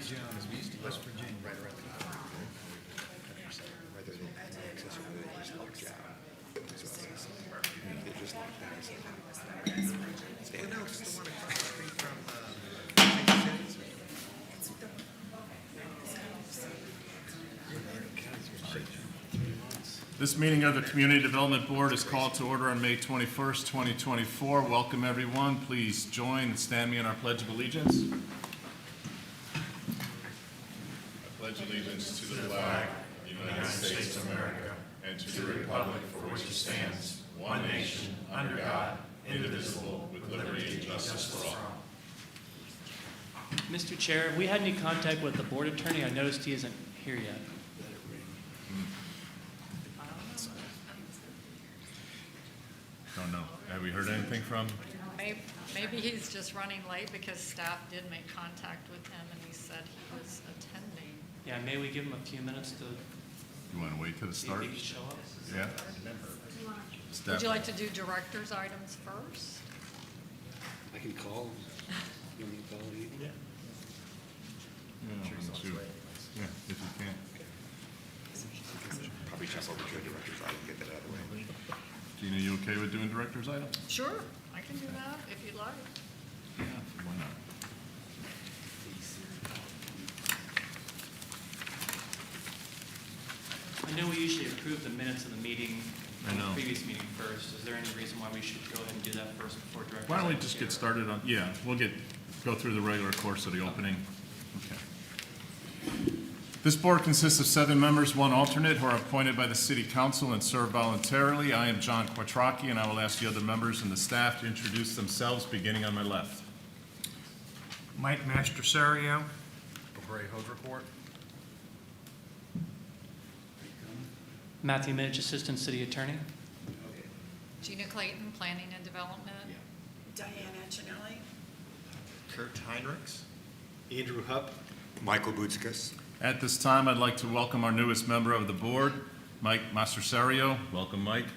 West Virginia. Right around the corner. Right there, little access to it, just locked out. That's what I was saying. It just locked out. Stand out. It's the one across the street from This meeting of the Community Development Board is called to order on May 21st, 2024. Welcome, everyone. Please join and stand me in our Pledge of Allegiance. I pledge allegiance to the flag of the United States of America and to the republic for which it stands, one nation, under God, indivisible, with liberty and justice for all. Mr. Chair, have we had any contact with the board attorney? I noticed he isn't here yet. Don't know. Have we heard anything from? Maybe he's just running late because staff did make contact with him and he said he was attending. Yeah, may we give him a few minutes to You want to wait till the see if start? he can show up? Yeah? Would you like to do director's items first? I can call. You want me to call you? Yeah. Yeah, if you can. Probably jump over to a director's item, get that out of the way. Gina, you okay with doing director's item? Sure, I can do that if you'd like. Yeah, why not? I know we usually approve the minutes of the meeting, I know. the previous meeting first. Is there any reason why we should go ahead and do that first before director's? Why don't we items just here? get started on, yeah, we'll go through the regular course of the opening. Okay. This board consists of 7 members, 1 alternate, who are appointed by the city council and serve voluntarily. I am John Quattrocchi, and I will ask the other members and the staff to introduce themselves, beginning on my left. Mike Mastersario. Ray Hodraport. Matthew Mitch, Assistant City Attorney. Gina Clayton, Planning and Development. Diane Antonelli. Kurt Heinrichs. Andrew Hupp. Michael Boutskas. At this time, I'd like to welcome our newest member of the board, Mike Mastersario. Welcome, Mike.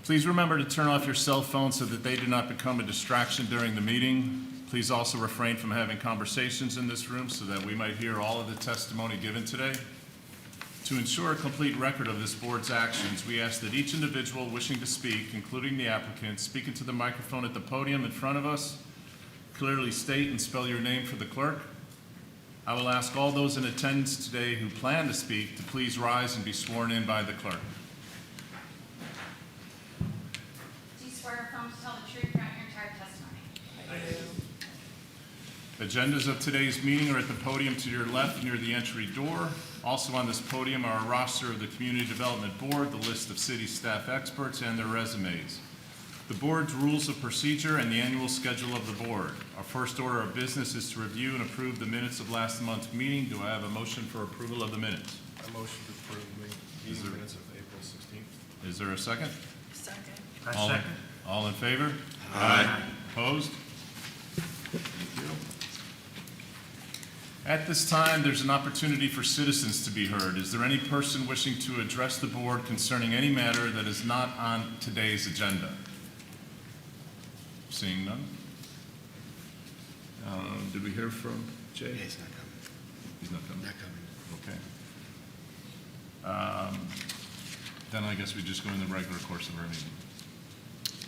Please remember to turn off your cell phone so that they do not become a distraction during the meeting. Please also refrain from having conversations in this room so that we might hear all of the testimony given today. To ensure a complete record of this board's actions, we ask that each individual wishing to speak, including the applicant, speak into the microphone at the podium in front of us. Clearly state and spell your name for the clerk. I will ask all those in attendance today who plan to speak to please rise and be sworn in by the clerk. Do you swear or affirm to tell the truth throughout your entire testimony? Agendas of today's meeting are at the podium to your left near the entry door. Also on this podium are a roster of the Community Development Board, the list of city staff experts, and their resumes. The board's rules of procedure and the annual schedule of the board. Our first order of business is to review and approve the minutes of last month's meeting. Do I have a motion for approval of the minutes? I motion to approve the meeting minutes of April 16th. Is there a second? Second. I All- second. All in favor? Aye. Opposed? Thank you. At this time, there's an opportunity for citizens to be heard. Is there any person wishing to address the board concerning any matter that is not on today's agenda? Seeing none? Did we hear from Jay? Yeah, he's not coming. He's not coming? Not coming. Okay. Then I guess we just go in the regular course of our meeting.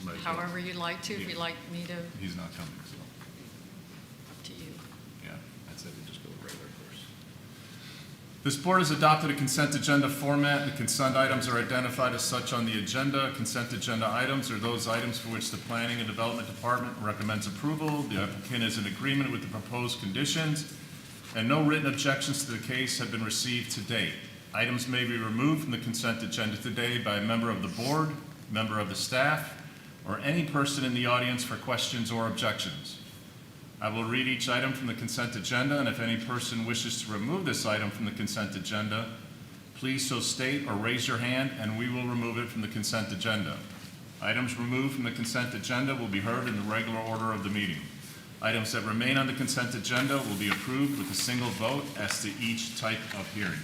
Might as well. However you'd like to, if you'd like me to, He's not coming, so, up to you. yeah, I'd say we just go regular course. This board has adopted a consent agenda format. The consent items are identified as such on the agenda. Consent agenda items are those items for which the Planning and Development Department recommends approval. The applicant is in agreement with the proposed conditions, and no written objections to the case have been received to date. Items may be removed from the consent agenda today by a member of the board, member of the staff, or any person in the audience for questions or objections. I will read each item from the consent agenda, and if any person wishes to remove this item from the consent agenda, please so state or raise your hand, and we will remove it from the consent agenda. Items removed from the consent agenda will be heard in the regular order of the meeting. Items that remain on the consent agenda will be approved with a single vote as to each type of hearing.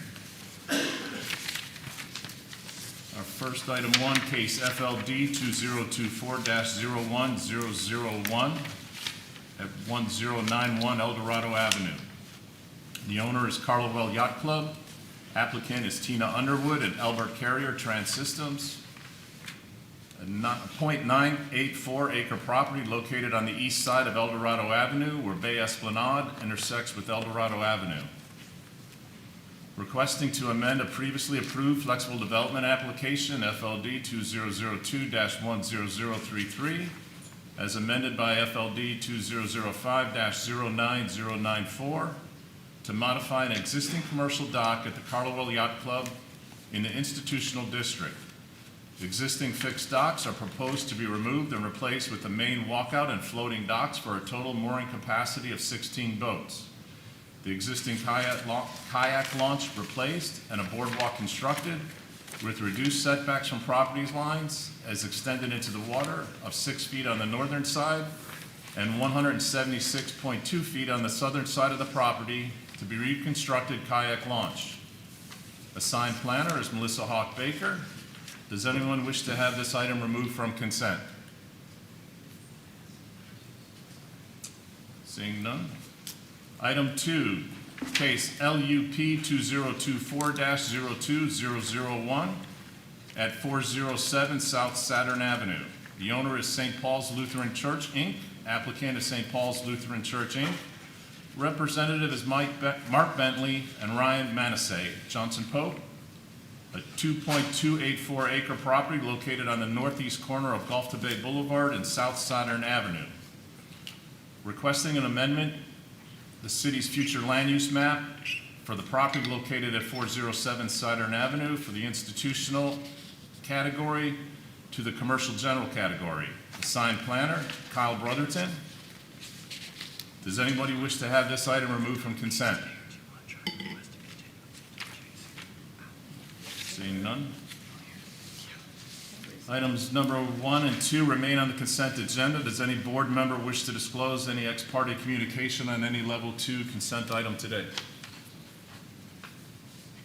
Our first item 1, case FLD 2024-01001 at 1091 El Dorado Avenue. The owner is Clearwater Yacht Club. Applicant is Tina Underwood and Albert Carrier Trans Systems. A 0.984 acre property located on the east side of El Dorado Avenue where Bay Esplanade intersects with El Dorado Avenue. Requesting to amend a previously approved flexible development application, FLD 2002-10033, as amended by FLD 2005-09094, to modify an existing commercial dock at the Clearwater Yacht Club in the institutional district. The existing fixed docks are proposed to be removed and replaced with the main walkout and floating docks for a total mooring capacity of 16 boats. The existing kayak launch replaced and a boardwalk constructed with reduced setbacks from property lines as extended into the water of 6 feet on the northern side and 176.2 feet on the southern side of the property to be reconstructed kayak launch. Assigned planner is Melissa Hawk Baker. Does anyone wish to have this item removed from consent? Seeing none. Item 2, case LUP 2024-02001 at 407 South Saturn Avenue. The owner is St. Paul's Lutheran Church, Inc. Applicant is St. Paul's Lutheran Church, Inc. Representative is Mark Bentley and Ryan Manasseh. Johnson Pope, a 2.284 acre property located on the northeast corner of Gulf to Bay Boulevard and South Saturn Avenue. Requesting an amendment the city's future land use map for the property located at 407 Saturn Avenue for the institutional category to the commercial general category. Assigned planner, Kyle Brotherton. Does anybody wish to have this item removed from consent? Seeing none. Items number 1 and 2 remain on the consent agenda. Does any board member wish to disclose any ex parte communication on any level 2 consent item today?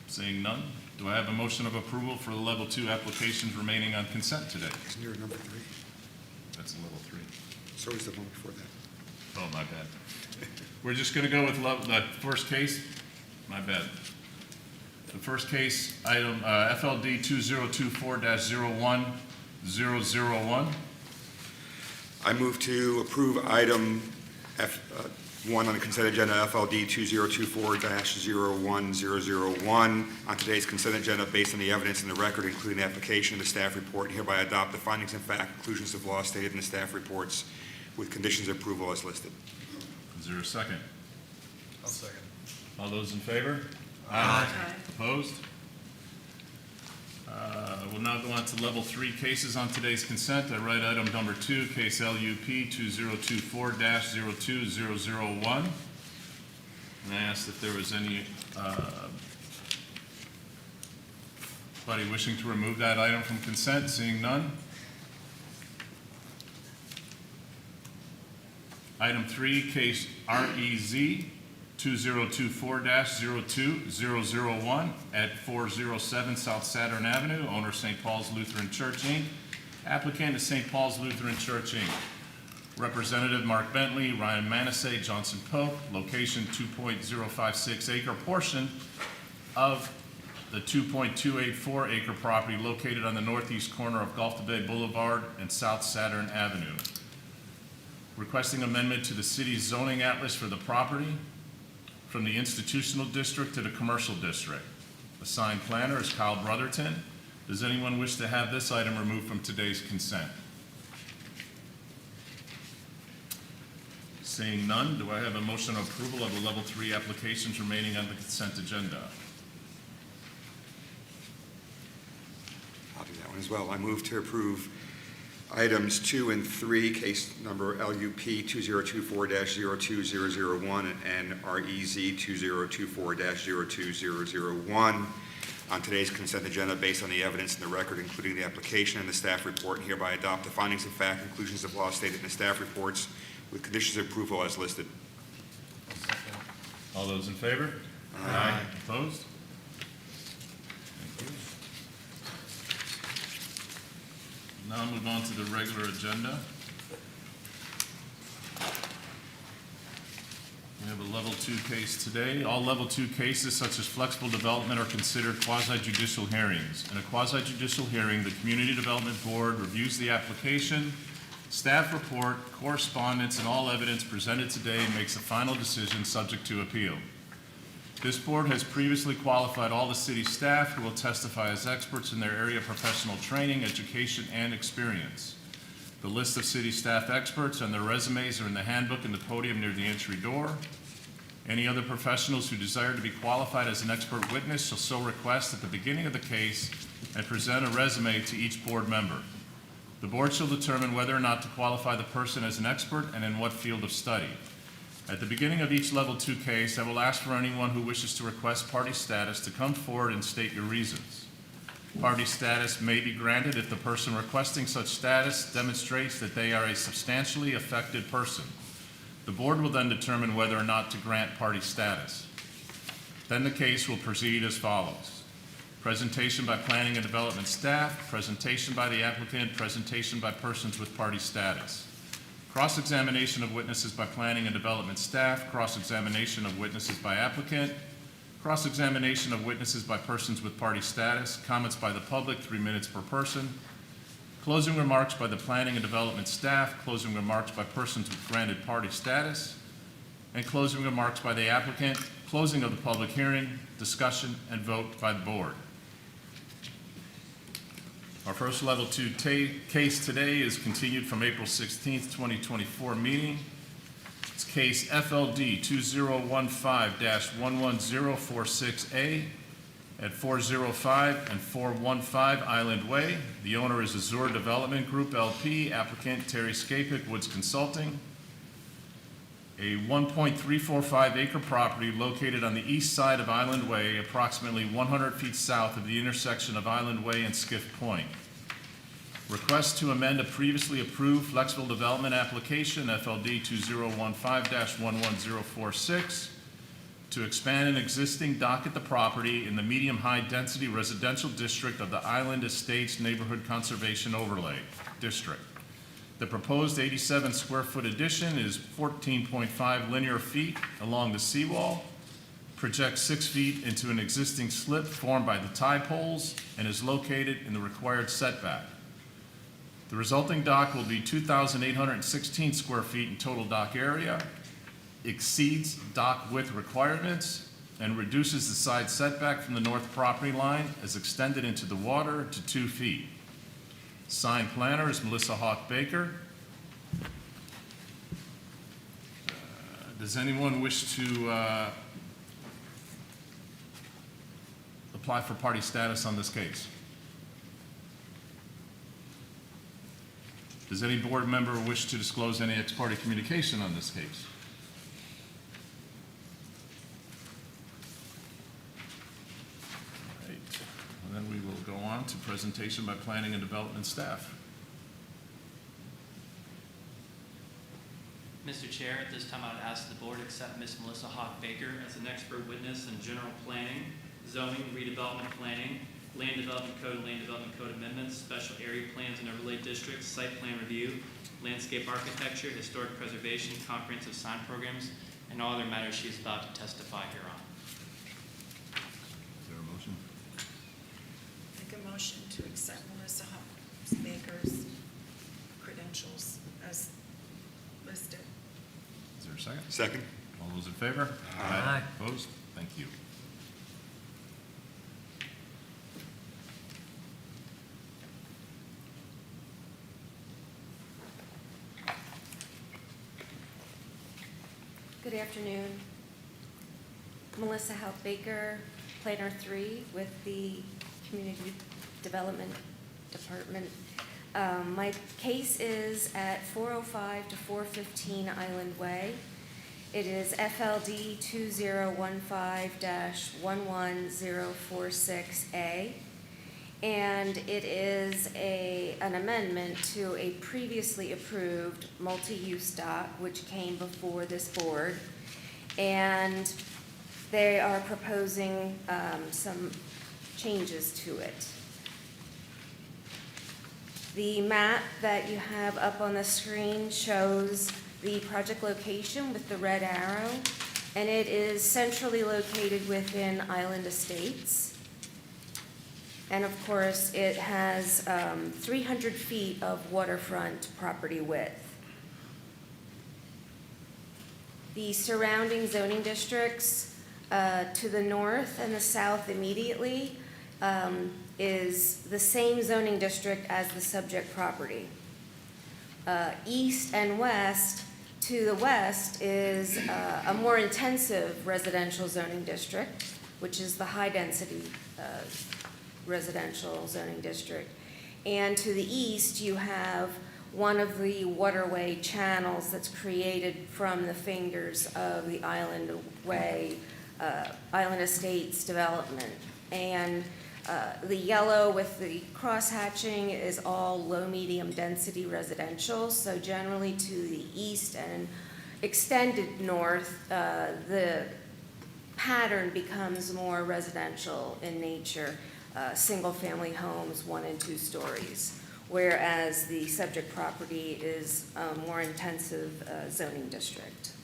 Seeing none. Do I have a motion of approval for the level 2 applications remaining on consent today? Isn't there a number 3? That's level 3. So is the one before that. Oh, my bad. We're just going to go with the first case. My bad. The first case, item FLD 2024-01001. I move to approve item F1 on the consent agenda, FLD 2024-01001 on today's consent agenda based on the evidence in the record, including the application and the staff report, and hereby adopt the findings and fact, conclusions of law stated in the staff reports with conditions of approval as listed. Is there a second? I'll second. All those in favor? Aye. Opposed? We'll now go on to level 3 cases on today's consent. I write item number 2, case LUP 2024-02001. And I asked if there was any anybody wishing to remove that item from consent. Seeing none. Item 3, case REZ 2024-02001 at 407 South Saturn Avenue. Owner St. Paul's Lutheran Church, Inc. Applicant is St. Paul's Lutheran Church, Inc. Representative Mark Bentley, Ryan Manasseh, Johnson Pope. Location 2.056 acre portion of the 2.284 acre property located on the northeast corner of Gulf to Bay Boulevard and South Saturn Avenue. Requesting amendment to the city's zoning atlas for the property from the institutional district to the commercial district. Assigned planner is Kyle Brotherton. Does anyone wish to have this item removed from today's consent? Seeing none, do I have a motion of approval of the level 3 applications remaining on the consent agenda? I'll do that one as well. I move to approve items 2 and 3, case number LUP 2024-02001 and REZ 2024-02001 on today's consent agenda based on the evidence in the record, including the application and the staff report, and hereby adopt the findings of fact, conclusions of law stated in the staff reports with conditions of approval as listed. All those in favor? Aye. Opposed? Thank you. Now move on to the regular agenda. We have have a level 2 case today. All level 2 cases such as flexible development are considered quasi-judicial hearings. In a quasi-judicial hearing, the Community Development Board reviews the application, staff report, correspondence, and all evidence presented today and makes a final decision subject to appeal. This board has previously qualified all the city staff who will testify as experts in their area of professional training, education, and experience. The list of city staff experts and their resumes are in the handbook in the podium near the entry door. Any other professionals who desire to be qualified as an expert witness shall so request at the beginning of the case and present a resume to each board member. The board shall determine whether or not to qualify the person as an expert and in what field of study. At the beginning of each level 2 case, I will ask for anyone who wishes to request party status to come forward and state your reasons. Party status may be granted if the person requesting such status demonstrates that they are a substantially affected person. The board will then determine whether or not to grant party status. Then the case will proceed as follows. Presentation by planning and development staff, presentation by the applicant, presentation by persons with party status. Cross-examination of witnesses by planning and development staff, cross-examination of witnesses by applicant, cross-examination of witnesses by persons with party status, comments by the public, 3 minutes per person, closing remarks by the planning and development staff, closing remarks by persons with granted party status, and closing remarks by the applicant, closing of the public hearing, discussion, and vote by the board. Our first level 2 case today is continued from April 16th, 2024 meeting. It's case FLD 2015-11046A at 405 and 415 Island Way. The owner is Azure Development Group LP, applicant Terry Skapik, Woods Consulting. A 1.345 acre property located on the east side of Island Way, approximately 100 feet south of the intersection of Island Way and Skiff Point. Request to amend a previously approved flexible development application, FLD 2015-11046, to expand an existing dock at the property in the medium-high density residential district of the Island Estates Neighborhood Conservation Overlay District. The proposed 87 square foot addition is 14.5 linear feet along the seawall, projects 6 feet into an existing slip formed by the tide poles, and is located in the required setback. The resulting dock will be 2,816 square feet in total dock area, exceeds dock width requirements, and reduces the side setback from the north property line as extended into the water to 2 feet. Signed planner is Melissa Hawk Baker. Does anyone wish to apply for party status on this case? Does any board member wish to disclose any ex parte communication on this case? All right. And then we will go on to presentation by planning and development staff. Mr. Chair, at this time I would ask the board accept Ms. Melissa Hawk Baker as an expert witness in general planning, zoning, redevelopment planning, land development code, land development code amendments, special area plans and overlay districts, site plan review, landscape architecture, historic preservation, comprehensive sign programs, and all other matters she is about to testify hereon. Is there a motion? Make a motion to accept Melissa Baker's credentials as listed. Is there a second? Second. All those in favor? Aye. Opposed? Thank you. Good afternoon. Melissa Houck Baker, Planner 3 with the Community Development Department. My case is at 405 to 415 Island Way. It is FLD 2015-11046A. And it is an amendment to a previously approved multi-use dock which came before this board. And they are proposing some changes to it. The map that you have up on the screen shows the project location with the red arrow. and it is centrally located within Island Estates. And of course, it has 300 feet of waterfront property width. The surrounding zoning districts to the north and the south immediately is the same zoning district as the subject property. East and west, to the west is a more intensive residential zoning district, which is the high-density residential zoning district. And to the east, you have one of the waterway channels that's created from the fingers of the Island Way, Island Estates development. And the yellow with the cross-hatching is all low-medium density residential. So generally to the east and extended north, the pattern becomes more residential in nature, single-family homes, 1 and 2 stories, whereas the subject property is a more intensive zoning district.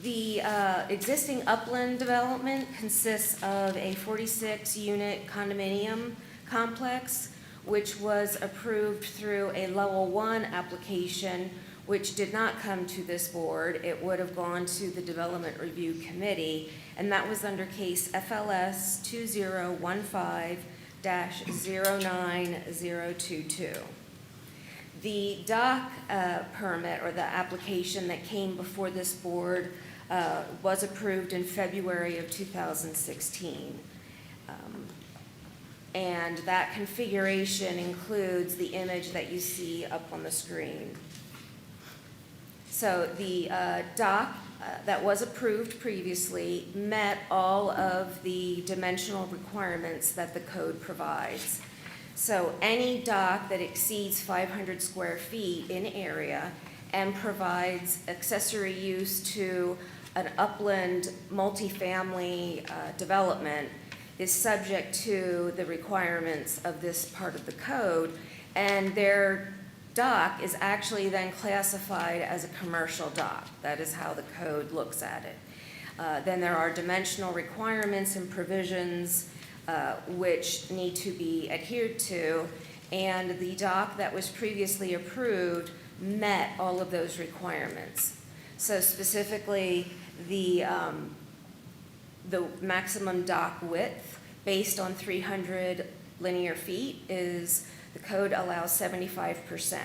The existing upland development consists of a 46-unit condominium complex, which was approved through a Level 1 application, which did not come to this board. It would have gone to the Development Review Committee, and that was under case FLS 2015-09022. The dock permit, or the application that came before this board, was approved in February of 2016. And that configuration includes the image that you see up on the screen. So the dock that was approved previously met all of the dimensional requirements that the code provides. So any dock that exceeds 500 square feet in area and provides accessory use to an upland multifamily development is subject to the requirements of this part of the code, and their dock is actually then classified as a commercial dock. That is how the code looks at it. Then there are dimensional requirements and provisions which need to be adhered to, and the dock that was previously approved met all of those requirements. So specifically, the maximum dock width based on 300 linear feet is, the code allows 75%.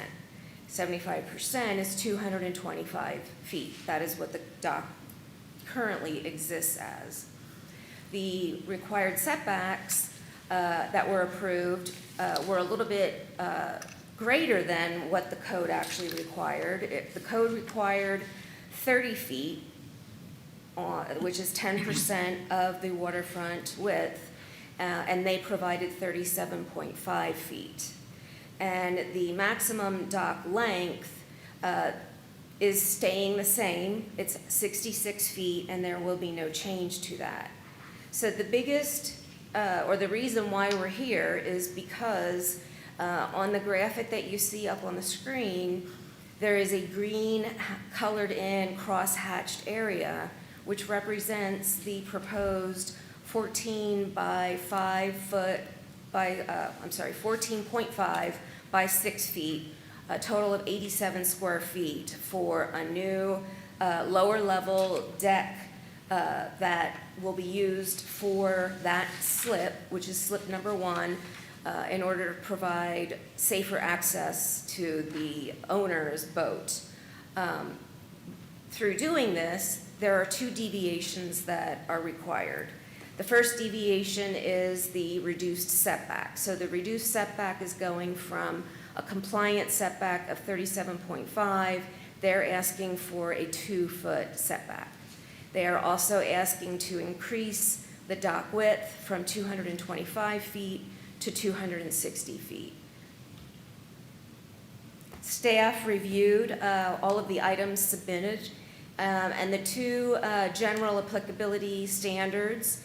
75% is 225 feet. That is what the dock currently exists as. The required setbacks that were approved were a little bit greater than what the code actually required. The code required 30 feet, which is 10% of the waterfront width, and they provided 37.5 feet. And the maximum dock length is staying the same. It's 66 feet, and there will be no change to that. So the biggest, or the reason why we're here is because on the graphic that you see up on the screen, there is a green colored in cross-hatched area, which represents the proposed 14 by 5 foot by, 14.5 by 6 feet, a total of 87 square feet for a new lower level deck that will be used for that slip, which is slip number 1, in order to provide safer access to the owner's boat. Through doing this, there are 2 deviations that are required. The first deviation is the reduced setback. So the reduced setback is going from a compliant setback of 37.5. They're asking for a 2-foot setback. They are also asking to increase the dock width from 225 feet to 260 feet. Staff reviewed all of the items submitted, and the 2 general applicability standards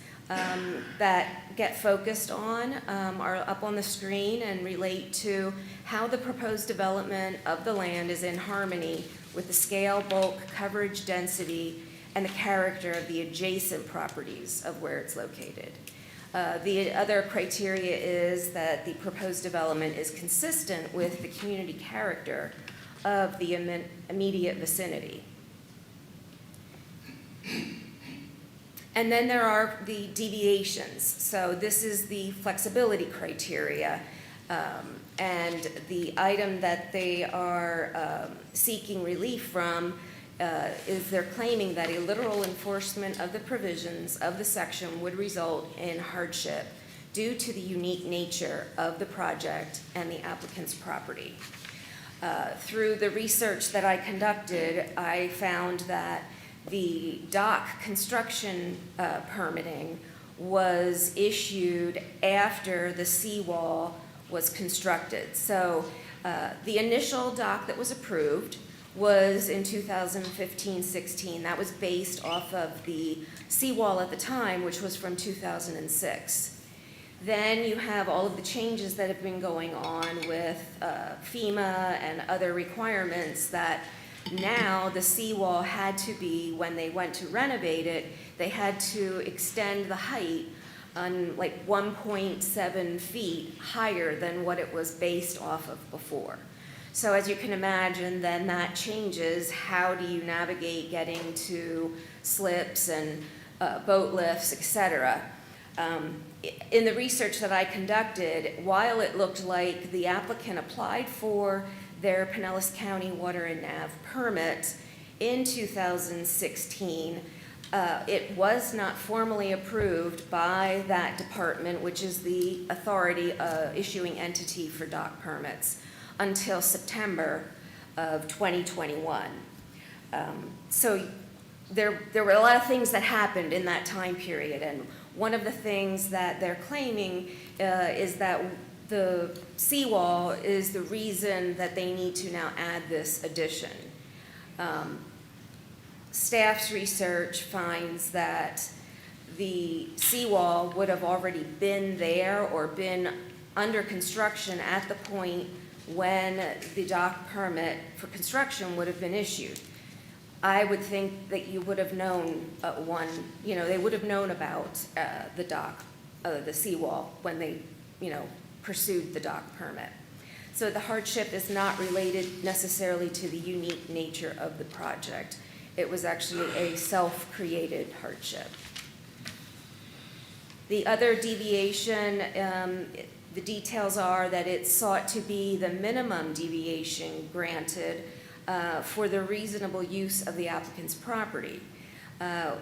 that get focused on are up on the screen and relate to how the proposed development of the land is in harmony with the scale, bulk, coverage, density, and the character of the adjacent properties of where it's located. The other criteria is that the proposed development is consistent with the community character of the immediate vicinity. And then there are the deviations. So this is the flexibility criteria. And the item that they are seeking relief from is they're claiming that a literal enforcement of the provisions of the section would result in hardship due to the unique nature of the project and the applicant's property. Through the research that I conducted, I found that the dock construction permitting was issued after the seawall was constructed. So the initial dock that was approved was in 2015-16. That was based off of the seawall at the time, which was from 2006. Then you have all of the changes that have been going on with FEMA and other requirements that now the seawall had to be, when they went to renovate it, they had to extend the height on like 1.7 feet higher than what it was based off of before. So as you can imagine, then that changes how do you navigate getting to slips and boat lifts, etc. In the research that I conducted, while it looked like the applicant applied for their Pinellas County Water and Nav permit in 2016, it was not formally approved by that department, which is the authority issuing entity for dock permits, until September of 2021. So there were a lot of things that happened in that time period, and one of the things that they're claiming is that the seawall is the reason that they need to now add this addition. Staff's research finds that the seawall would have already been there or been under construction at the point when the dock permit for construction would have been issued. I would think that you would have known they would have known about the dock, the seawall, when they, pursued the dock permit. So the hardship is not related necessarily to the unique nature of the project. It was actually a self-created hardship. The other deviation, the details are that it sought to be the minimum deviation granted for the reasonable use of the applicant's property. Our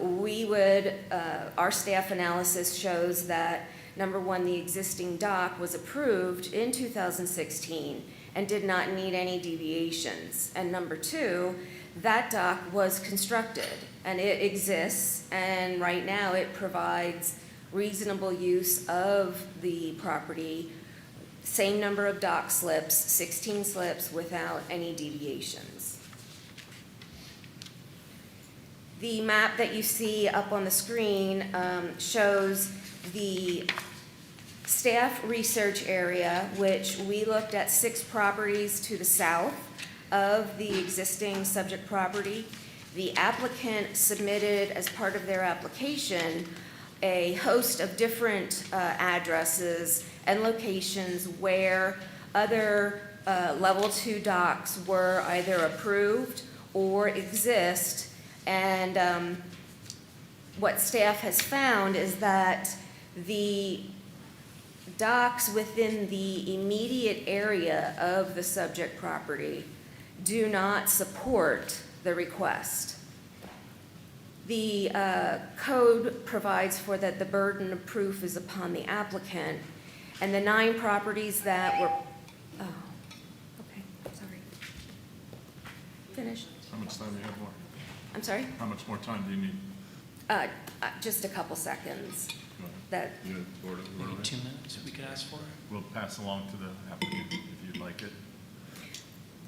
staff analysis shows that, number one, the existing dock was approved in 2016 and did not need any deviations. And number two, that dock was constructed and it exists, and right now it provides reasonable use of the property, same number of dock slips, 16 slips without any deviations. The map that you see up on the screen shows the staff research area, which we looked at 6 properties to the south of the existing subject property. The applicant submitted, as part of their application, a host of different addresses and locations where other level 2 docks were either approved or exist. And what staff has found is that the docks within the immediate area of the subject property do not support the request. The code provides for that the burden of proof is upon the applicant, and the 9 properties that were, sorry. Finished? How much time do you have more? I'm sorry? How much more time do you need? Just a couple seconds. Go ahead. That, You order, Maybe 2 minutes we could ask for. We'll pass along to the applicant if you'd like it.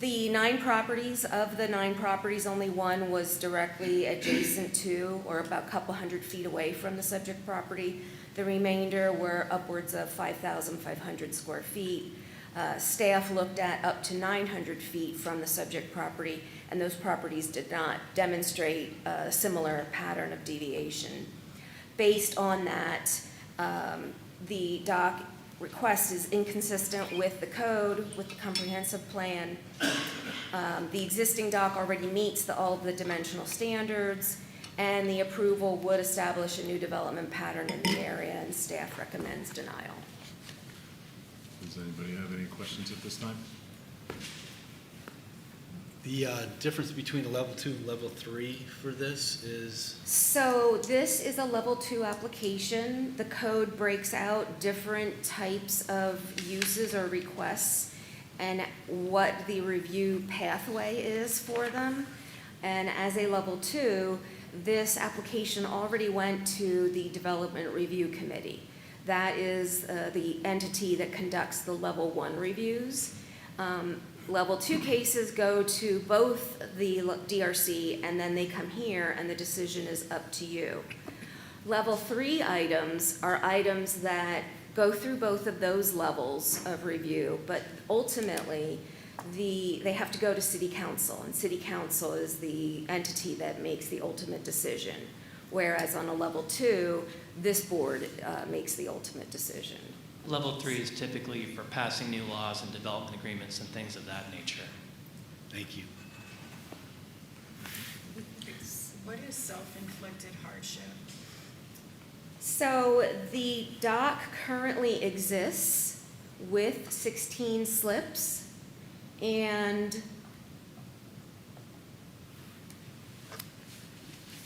The 9 properties, of the 9 properties, only one was directly adjacent to or about a couple hundred feet away from the subject property. The remainder were upwards of 5,500 square feet. Staff looked at up to 900 feet from the subject property, and those properties did not demonstrate a similar pattern of deviation. Based on that, the dock request is inconsistent with the code, with the comprehensive plan. The existing dock already meets all of the dimensional standards, and the approval would establish a new development pattern in the area, and staff recommends denial. Does anybody have any questions at this time? The difference between a level 2 and level 3 for this is, So this is a level 2 application. The code breaks out different types of uses or requests and what the review pathway is for them. And as a level 2, this application already went to the Development Review Committee. That is the entity that conducts the level 1 reviews. Level 2 cases go to both the DRC, and then they come here, and the decision is up to you. Level 3 items are items that go through both of those levels of review, but ultimately, they have to go to City Council, and City Council is the entity that makes the ultimate decision. Whereas on a level 2, this board makes the ultimate decision. Level 3 is typically for passing new laws and development agreements and things of that nature. thank you. What is self-inflicted hardship? So the dock currently exists with 16 slips, and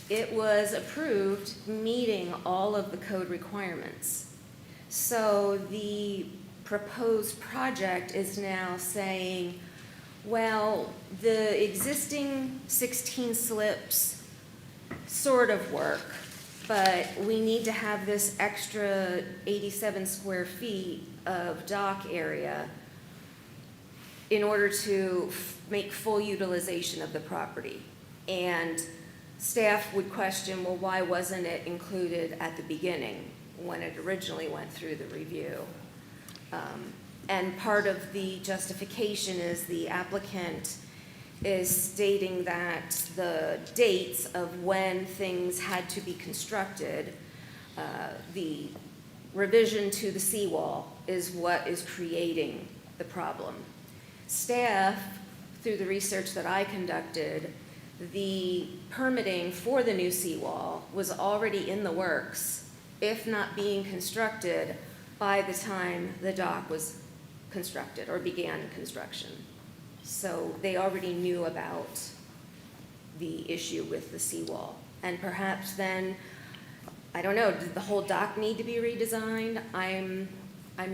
it was approved meeting all of the code requirements. So the proposed project is now saying, well, the existing 16 slips sort of work, but we need to have this extra 87 square feet of dock area in order to make full utilization of the property. And staff would question, well, why wasn't it included at the beginning when it originally went through the review? And part of the justification is the applicant is stating that the dates of when things had to be constructed, the revision to the seawall is what is creating the problem. Staff, through the research that I conducted, the permitting for the new seawall was already in the works, if not being constructed, by the time the dock was constructed or began construction. So they already knew about the issue with the seawall. And perhaps then, I don't know, did the whole dock need to be redesigned? I'm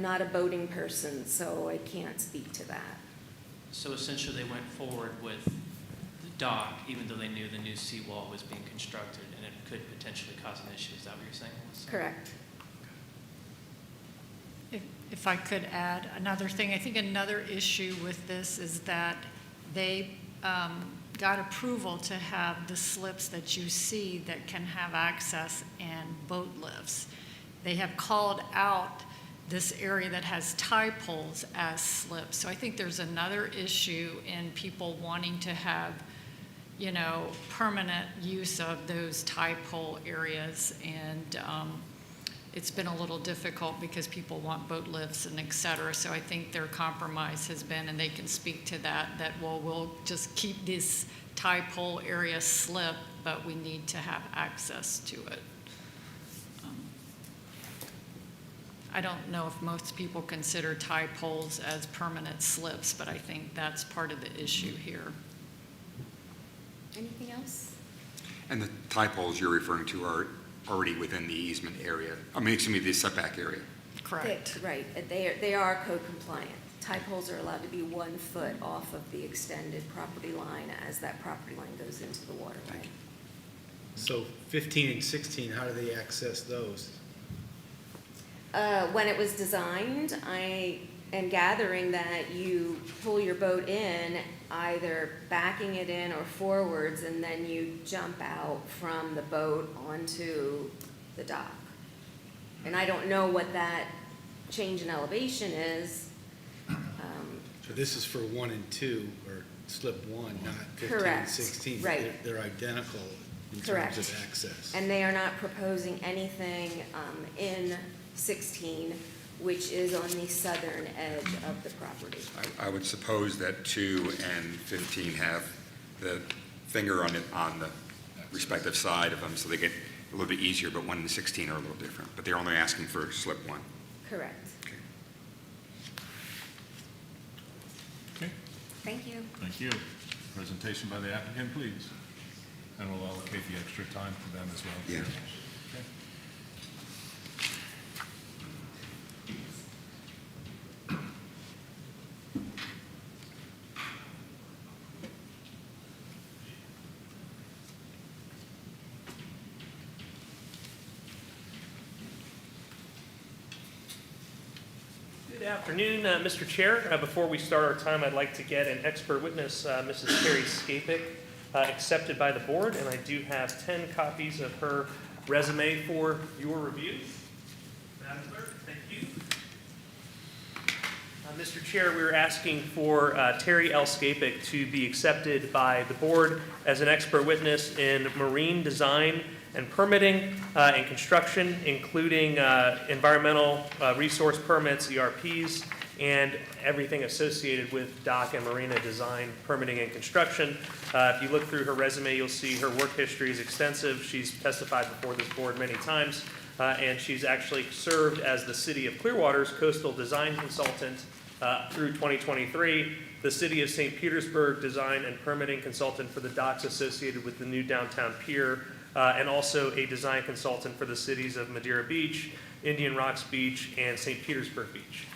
not a boating person, so I can't speak to that. So essentially, they went forward with the dock, even though they knew the new seawall was being constructed, and it could potentially cause an issue. Is that what you're saying, Melissa? Correct. If I could add another thing, I think another issue with this is that they got approval to have the slips that you see that can have access and boat lifts. They have called out this area that has tie poles as slips. So I think there's another issue in people wanting to have, you know, permanent use of those tie pole areas. And it's been a little difficult because people want boat lifts and et cetera. So I think their compromise has been, and they can speak to that, well, we'll just keep this tie pole area slip, but we need to have access to it. I don't know if most people consider tie poles as permanent slips, but I think that's part of the issue here. Anything else? And the tie poles you're referring to are already within the easement area, the setback area. Correct. Right, they are code compliant. Tie poles are allowed to be 1 foot off of the extended property line as that property line goes into the waterway. Thank you. So 15 and 16, how do they access those? When it was designed, and gathering that you pull your boat in, either backing it in or forwards, and then you jump out from the boat onto the dock. And I don't know what that change in elevation is. So this is for 1 and 2, or slip 1, not 15 and Correct. 16. Right. They're identical in Correct. terms of access. And they are not proposing anything in 16, which is on the southern edge of the property. I would suppose that 2 and 15 have the finger on the respective side of them, so they get a little bit easier, but 1 and 16 are a little different. But they're only asking for slip 1. Correct. Okay, Thank you. thank you. Presentation by the applicant, please. And we'll allocate the extra time for them as well. Yeah. Okay. Good afternoon, Mr. Chair. Before we start our time, I'd like to get an expert witness, Mrs. Terry Skapik, accepted by the board, and I do have 10 copies of her resume for your review. Madam Clerk, thank you. Mr. Chair, we are asking for Terry L. Skapik to be accepted by the board as an expert witness in marine design and permitting and construction, including environmental resource permits, ERPs, and everything associated with dock and marina design, permitting, and construction. If you look through her resume, you'll see her work history is extensive. She's testified before this board many times, and she's actually served as the City of Clearwater's coastal design consultant through 2023, the City of St. Petersburg design and permitting consultant for the docks associated with the new downtown pier, and also a design consultant for the cities of Madeira Beach, Indian Rocks Beach, and St. Petersburg Beach.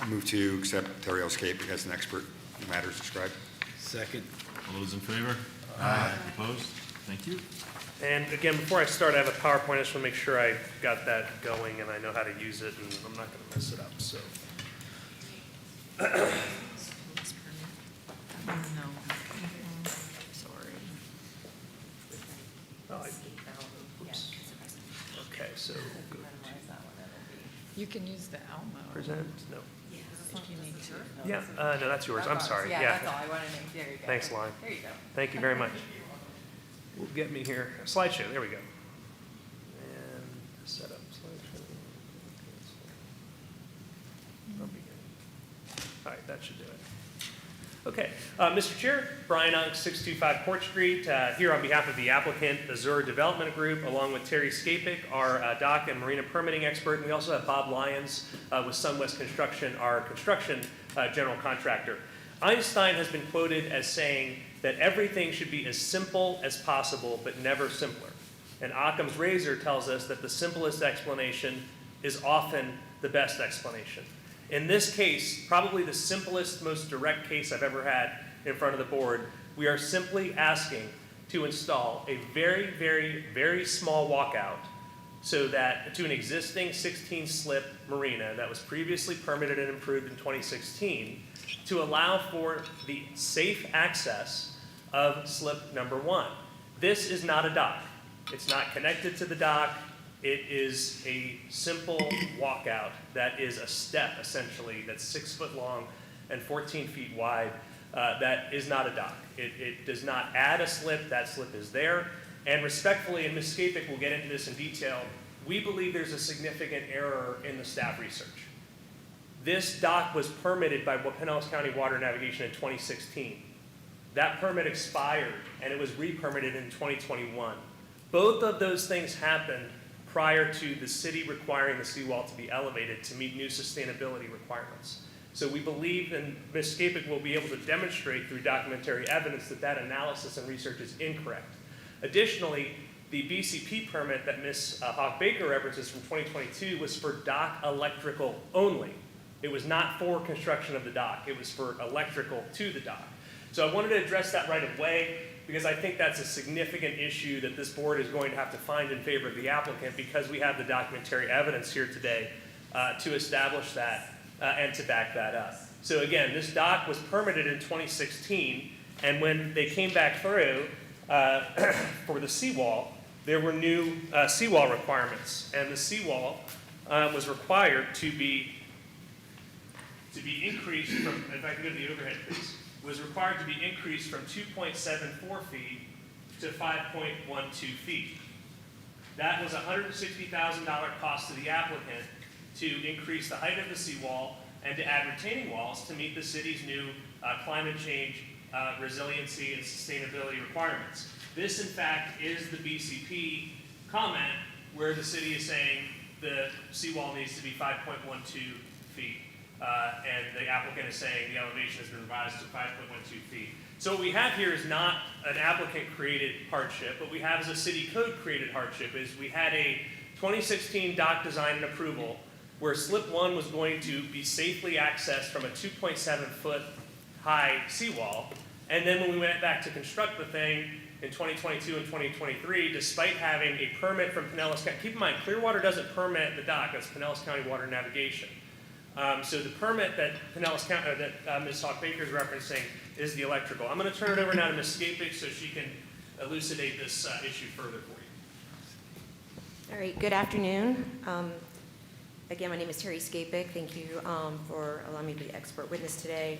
I move to accept Terry L. Skapik as an expert in matters described. Second. All those in favor? Aye. Opposed? Thank you. And again, before I start, I have a PowerPoint. I just want to make sure I got that going and I know how to use it, and I'm not going to mess it up. So, oh, oops. Okay, so go to You can use the Almo present. No. if you need to. Yeah. No, that's yours. I'm sorry. Yeah, Yeah. that's all I wanted to make. There you go. Thanks, Lon. There you go. Thank you very much. Will get me here. Slideshow. There we go. And set up slideshow. I'll begin. All right, that should do it. Okay, Mr. Chair, Brian Unk, 625 Court Street, here on behalf of the applicant, Azure Development Group, along with Terry Skapik, our dock and marina permitting expert, and we also have Bob Lyons with SunWest Construction, our construction general contractor. Einstein has been quoted as saying that everything should be as simple as possible, but never simpler. And Occam's razor tells us that the simplest explanation is often the best explanation. In this case, probably the simplest, most direct case I've ever had in front of the board, we are simply asking to install a very, very, very small walkout so that to an existing 16-slip marina that was previously permitted and improved in 2016 to allow for the safe access of slip number 1. This is not a dock. It's not connected to the dock. It is a simple walkout that is a step, essentially, that's 6 foot long and 14 feet wide. That is not a dock. It does not add a slip. That slip is there. And respectfully, and Ms. Skapik will get into this in detail, we believe there's a significant error in the staff research. This dock was permitted by Pinellas County Water Navigation in 2016. That permit expired, and it was re-permitted in 2021. Both of those things happened prior to the city requiring the seawall to be elevated to meet new sustainability requirements. So we believe, and Ms. Skapik will be able to demonstrate through documentary evidence that that analysis and research is incorrect. Additionally, the BCP permit that Ms. Hawk-Baker references from 2022 was for dock electrical only. It was not for construction of the dock. It was for electrical to the dock. So I wanted to address that right away, because I think that's a significant issue that this board is going to have to find in favor of the applicant, because we have the documentary evidence here today to establish that. and to back that up. So again, this dock was permitted in 2016, and when they came back through for the seawall, there were new seawall requirements, and the seawall was required to be increased from, if I can go to the overhead please, was required to be increased from 2.74 feet to 5.12 feet. That was a $160,000 cost to the applicant to increase the height of the seawall and to add retaining walls to meet the city's new climate change, resiliency, and sustainability requirements. This, in fact, is the BCP comment where the city is saying the seawall needs to be 5.12 feet. And the applicant is saying the elevation has been revised to 5.12 feet. So what we have here is not an applicant-created hardship. What we have is a city code-created hardship. Is we had a 2016 dock design and approval where slip 1 was going to be safely accessed from a 2.7-foot high seawall. And then when we went back to construct the thing in 2022 and 2023, despite having a permit from Pinellas County, keep in mind, Clearwater doesn't permit the dock, that's Pinellas County Water Navigation. So the permit that Pinellas County, that Ms. Hawk-Baker is referencing is the electrical. I'm going to turn it over now to Ms. Skapik so she can elucidate this issue further for you. All right, good afternoon. Again, my name is Terry Skapik. Thank you for allowing me to be expert witness today.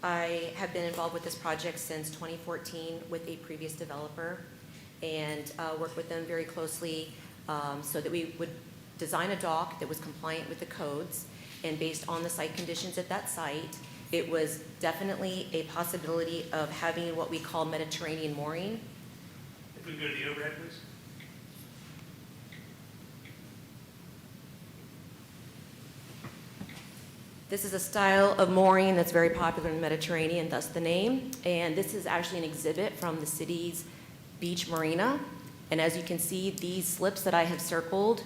I have been involved with this project since 2014 with a previous developer and worked with them very closely so that we would design a dock that was compliant with the codes. And based on the site conditions at that site, it was definitely a possibility of having what we call Mediterranean mooring. If we can go to the overhead, please. This is a style of mooring that's very popular in the Mediterranean, thus the name. And this is actually an exhibit from the city's beach marina. And as you can see, these slips that I have circled,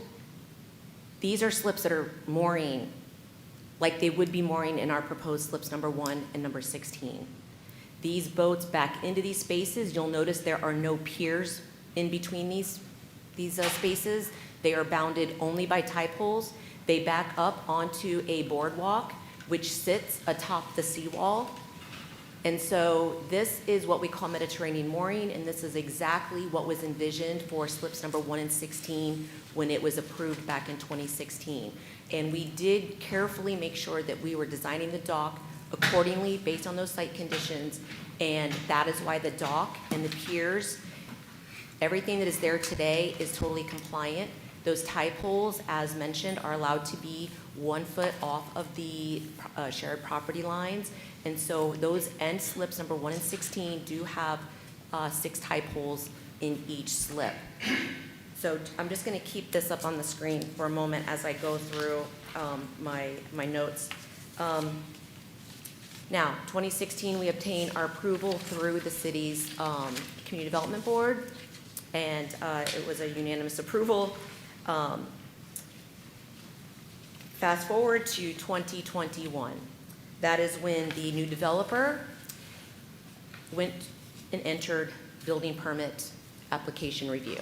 these are slips that are mooring like they would be mooring in our proposed slips number 1 and number 16. These boats back into these spaces. You'll notice there are no piers in between these spaces. They are bounded only by tie poles. They back up onto a boardwalk, which sits atop the seawall. And so this is what we call Mediterranean mooring, and this is exactly what was envisioned for slips number 1 and 16 when it was approved back in 2016. And we did carefully make sure that we were designing the dock accordingly based on those site conditions, and that is why the dock and the piers, everything that is there today is totally compliant. Those tie poles, as mentioned, are allowed to be 1 foot off of the shared property lines. And so those end slips, number 1 and 16, do have 6 tie poles in each slip. So I'm just going to keep this up on the screen for a moment as I go through my notes. Now, 2016, we obtained our approval through the city's Community Development Board, and it was a unanimous approval. Fast forward to 2021. That is when the new developer went and entered building permit application review.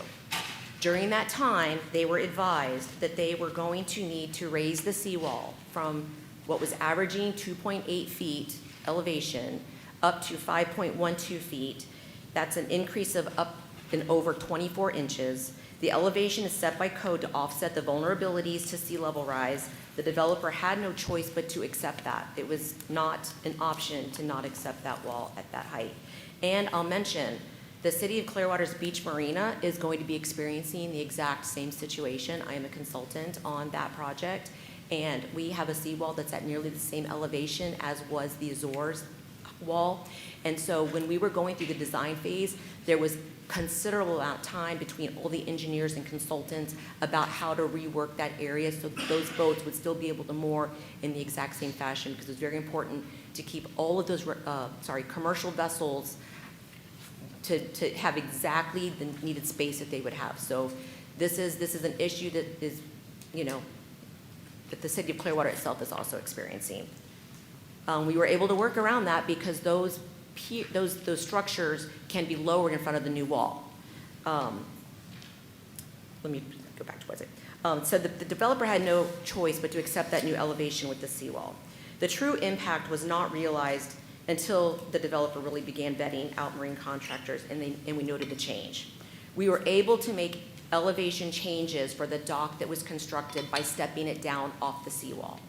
During that time, they were advised that they were going to need to raise the seawall from what was averaging 2.8 feet elevation up to 5.12 feet. That's an increase of up and over 24 inches. The elevation is set by code to offset the vulnerabilities to sea level rise. The developer had no choice but to accept that. It was not an option to not accept that wall at that height. And I'll mention, the City of Clearwater's Beach Marina is going to be experiencing the exact same situation. I am a consultant on that project, and we have a seawall that's at nearly the same elevation as was the Azores wall. And so when we were going through the design phase, there was considerable amount of time between all the engineers and consultants about how to rework that area so those boats would still be able to moor in the exact same fashion, because it's very important to keep all of those commercial vessels to have exactly the needed space that they would have. So this is an issue that is, that the City of Clearwater itself is also experiencing. We were able to work around that because those structures can be lowered in front of the new wall. Let me go back to what's it. So the developer had no choice but to accept that new elevation with the seawall. The true impact was not realized until the developer really began vetting out marine contractors, and we noted the change. We were able to make elevation changes for the dock that was constructed by stepping it down off the seawall.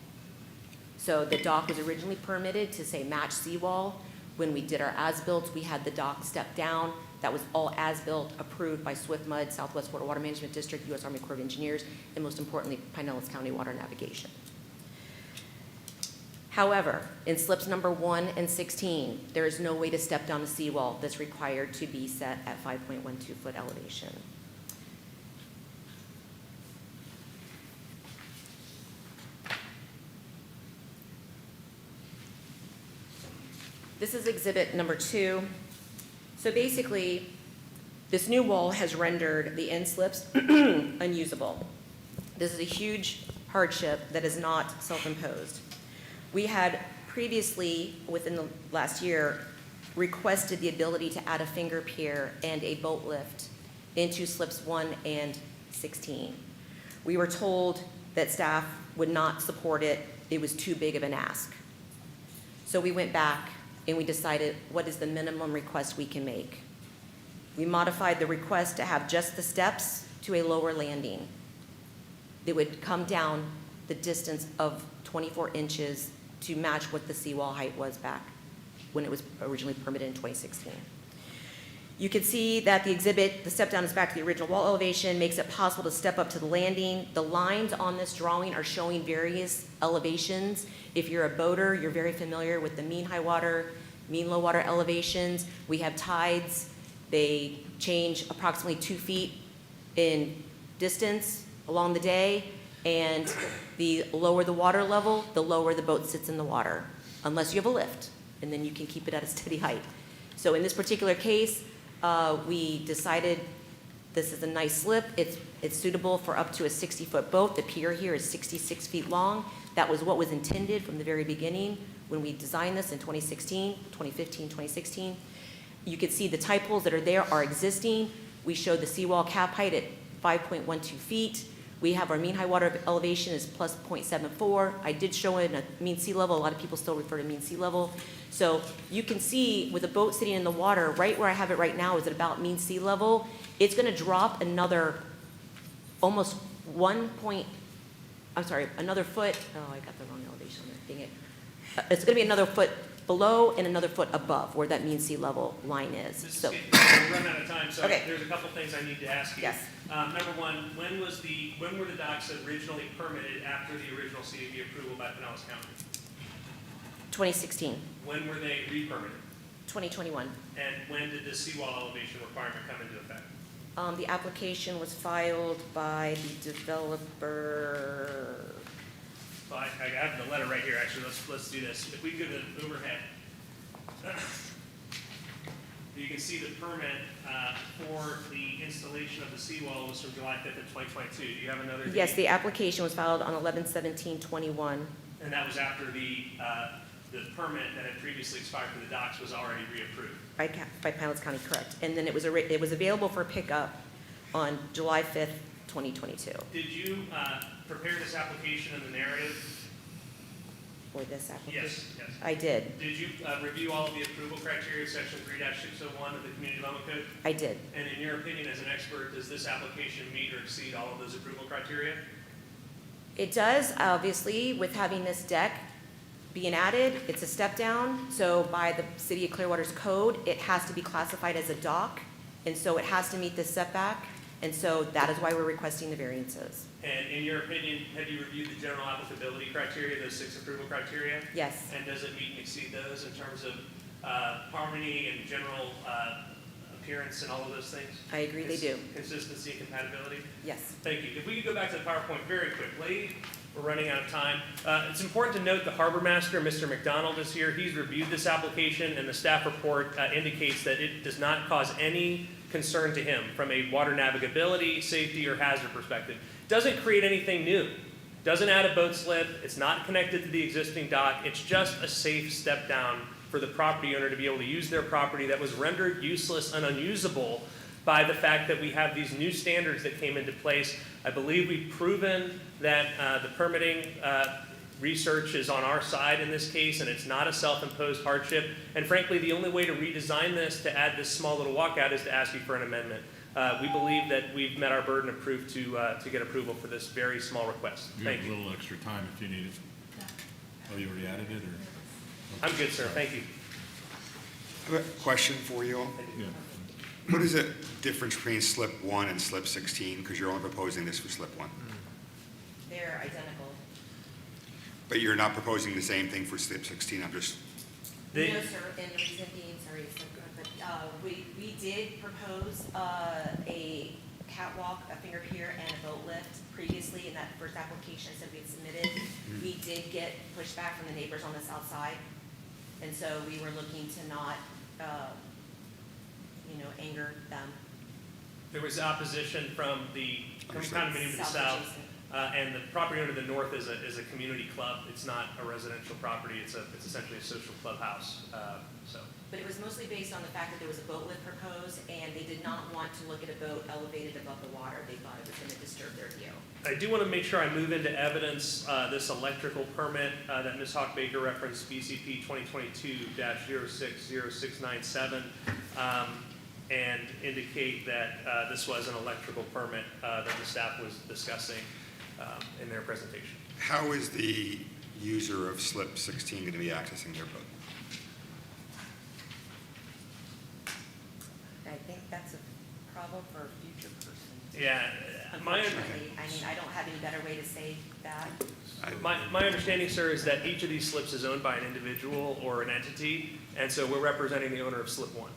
So the dock was originally permitted to say match seawall. When we did our as-built, we had the dock step down. That was all as-built, approved by SWIFMUD, Southwest Florida Water Management District, U.S. Army Corps of Engineers, and most importantly, Pinellas County Water Navigation. However, in slips number 1 and 16, there is no way to step down a seawall that's required to be set at 5.12 foot elevation. This is exhibit number 2. So basically, this new wall has rendered the end slips unusable. This is a huge hardship that is not self-imposed. We had previously, within the last year, requested the ability to add a finger pier and a boat lift into slips 1 and 16. We were told that staff would not support it. It was too big of an ask. So we went back and we decided what is the minimum request we can make. We modified the request to have just the steps to a lower landing. It would come down the distance of 24 inches to match what the seawall height was back when it was originally permitted in 2016. You can see that the exhibit, the step down is back to the original wall elevation, makes it possible to step up to the landing. The lines on this drawing are showing various elevations. If you're a boater, you're very familiar with the mean high water, mean low water elevations. We have tides. They change approximately 2 feet in distance along the day, and the lower the water level, the lower the boat sits in the water, unless you have a lift, and then you can keep it at a steady height. So in this particular case, we decided this is a nice slip. It's suitable for up to a 60-foot boat. The pier here is 66 feet long. That was what was intended from the very beginning when we designed this in 2016, 2015, 2016. You can see the type holes that are there are existing. We showed the seawall cap height at 5.12 feet. We have our mean high water elevation is plus 0.74. I did show it in a mean sea level. A lot of people still refer to mean sea level. So you can see with a boat sitting in the water, right where I have it right now is at about mean sea level. It's going to drop another almost another foot. Oh, I got the wrong elevation there. Dang it. It's going to be another foot below and another foot above where that mean sea level line is. We're running out of time, so Okay. there's a couple things I need to ask you. Yes. Number one, when were the docks originally permitted after the original CAB approval by Pinellas County? 2016, When were they re-permitted? 2021. And when did the seawall elevation requirement come into effect? The application was filed by the developer. Well, I have the letter right here, actually. Let's do this. If we go to the overhead, you can see the permit for the installation of the seawall was from July 5th of 2022. Do you have another date? Yes, the application was filed on 11/17/21. And that was after the permit that had previously expired for the docks was already reapproved. By Pinellas County, correct. And then it was available for pickup on July 5th, 2022 Did you prepare this application in the narrative? for this application. Yes, yes. I did. Did you review all of the approval criteria, section 3-601 of the Community Development Code? I did. And in your opinion as an expert, does this application meet or exceed all of those approval criteria? It does, obviously, with having this deck being added, it's a step down. So by the City of Clearwater's code, it has to be classified as a dock, and so it has to meet this setback. And so that is why we're requesting the variances. And in your opinion, have you reviewed the general applicability criteria, those 6 approval criteria? Yes, And does it meet and exceed those in terms of harmony and general appearance and all of those things? I agree they do. Consistency and compatibility? Yes. Thank you. If we could go back to the PowerPoint very quickly, we're running out of time. It's important to note the harbor master, Mr. McDonald, is here. He's reviewed this application, and the staff report indicates that it does not cause any concern to him from a water navigability, safety, or hazard perspective. Doesn't create anything new. Doesn't add a boat slip. It's not connected to the existing dock. It's just a safe step down for the property owner to be able to use their property that was rendered useless and unusable by the fact that we have these new standards that came into place. I believe we've proven that the permitting research is on our side in this case, and it's not a self-imposed hardship. And frankly, the only way to redesign this to add this small little walkout is to ask you for an amendment. We believe that we've met our burden of proof to get approval for this very small request. You Thank have a you. little extra time if you need it. Oh, you already added it, or? I'm good, sir. Thank you. I have a question for you all. Yeah. What is the difference between slip 1 and slip 16? Because you're only proposing this for slip 1. They're identical. But you're not proposing the same thing for slip 16. I'm just, The- No, sir, and the reason being, sorry, it's not good, but we did propose a catwalk, a finger pier, and a boat lift previously in that first application that we had submitted. We did get pushback from the neighbors on the south side, and so we were looking to not, anger them. There was opposition from the Understood. condominium to the South south, adjacent. and the property owner to the north is a community club. It's not a residential property. It's essentially a social clubhouse. So But it was mostly based on the fact that there was a boat lift proposed, and they did not want to look at a boat elevated above the water. They thought it was going to disturb their view. I do want to make sure I move into evidence this electrical permit that Ms. Hawk-Baker referenced, BCP 2022-060697, and indicate that this was an electrical permit that the staff was discussing in their presentation. how is the user of slip 16 going to be accessing their boat? I think that's a problem for a future person. Yeah, Unfortunately, I mean, I don't have any better way to say that. my understanding, sir, is that each of these slips is owned by an individual or an entity, and so we're representing the owner of slip 1.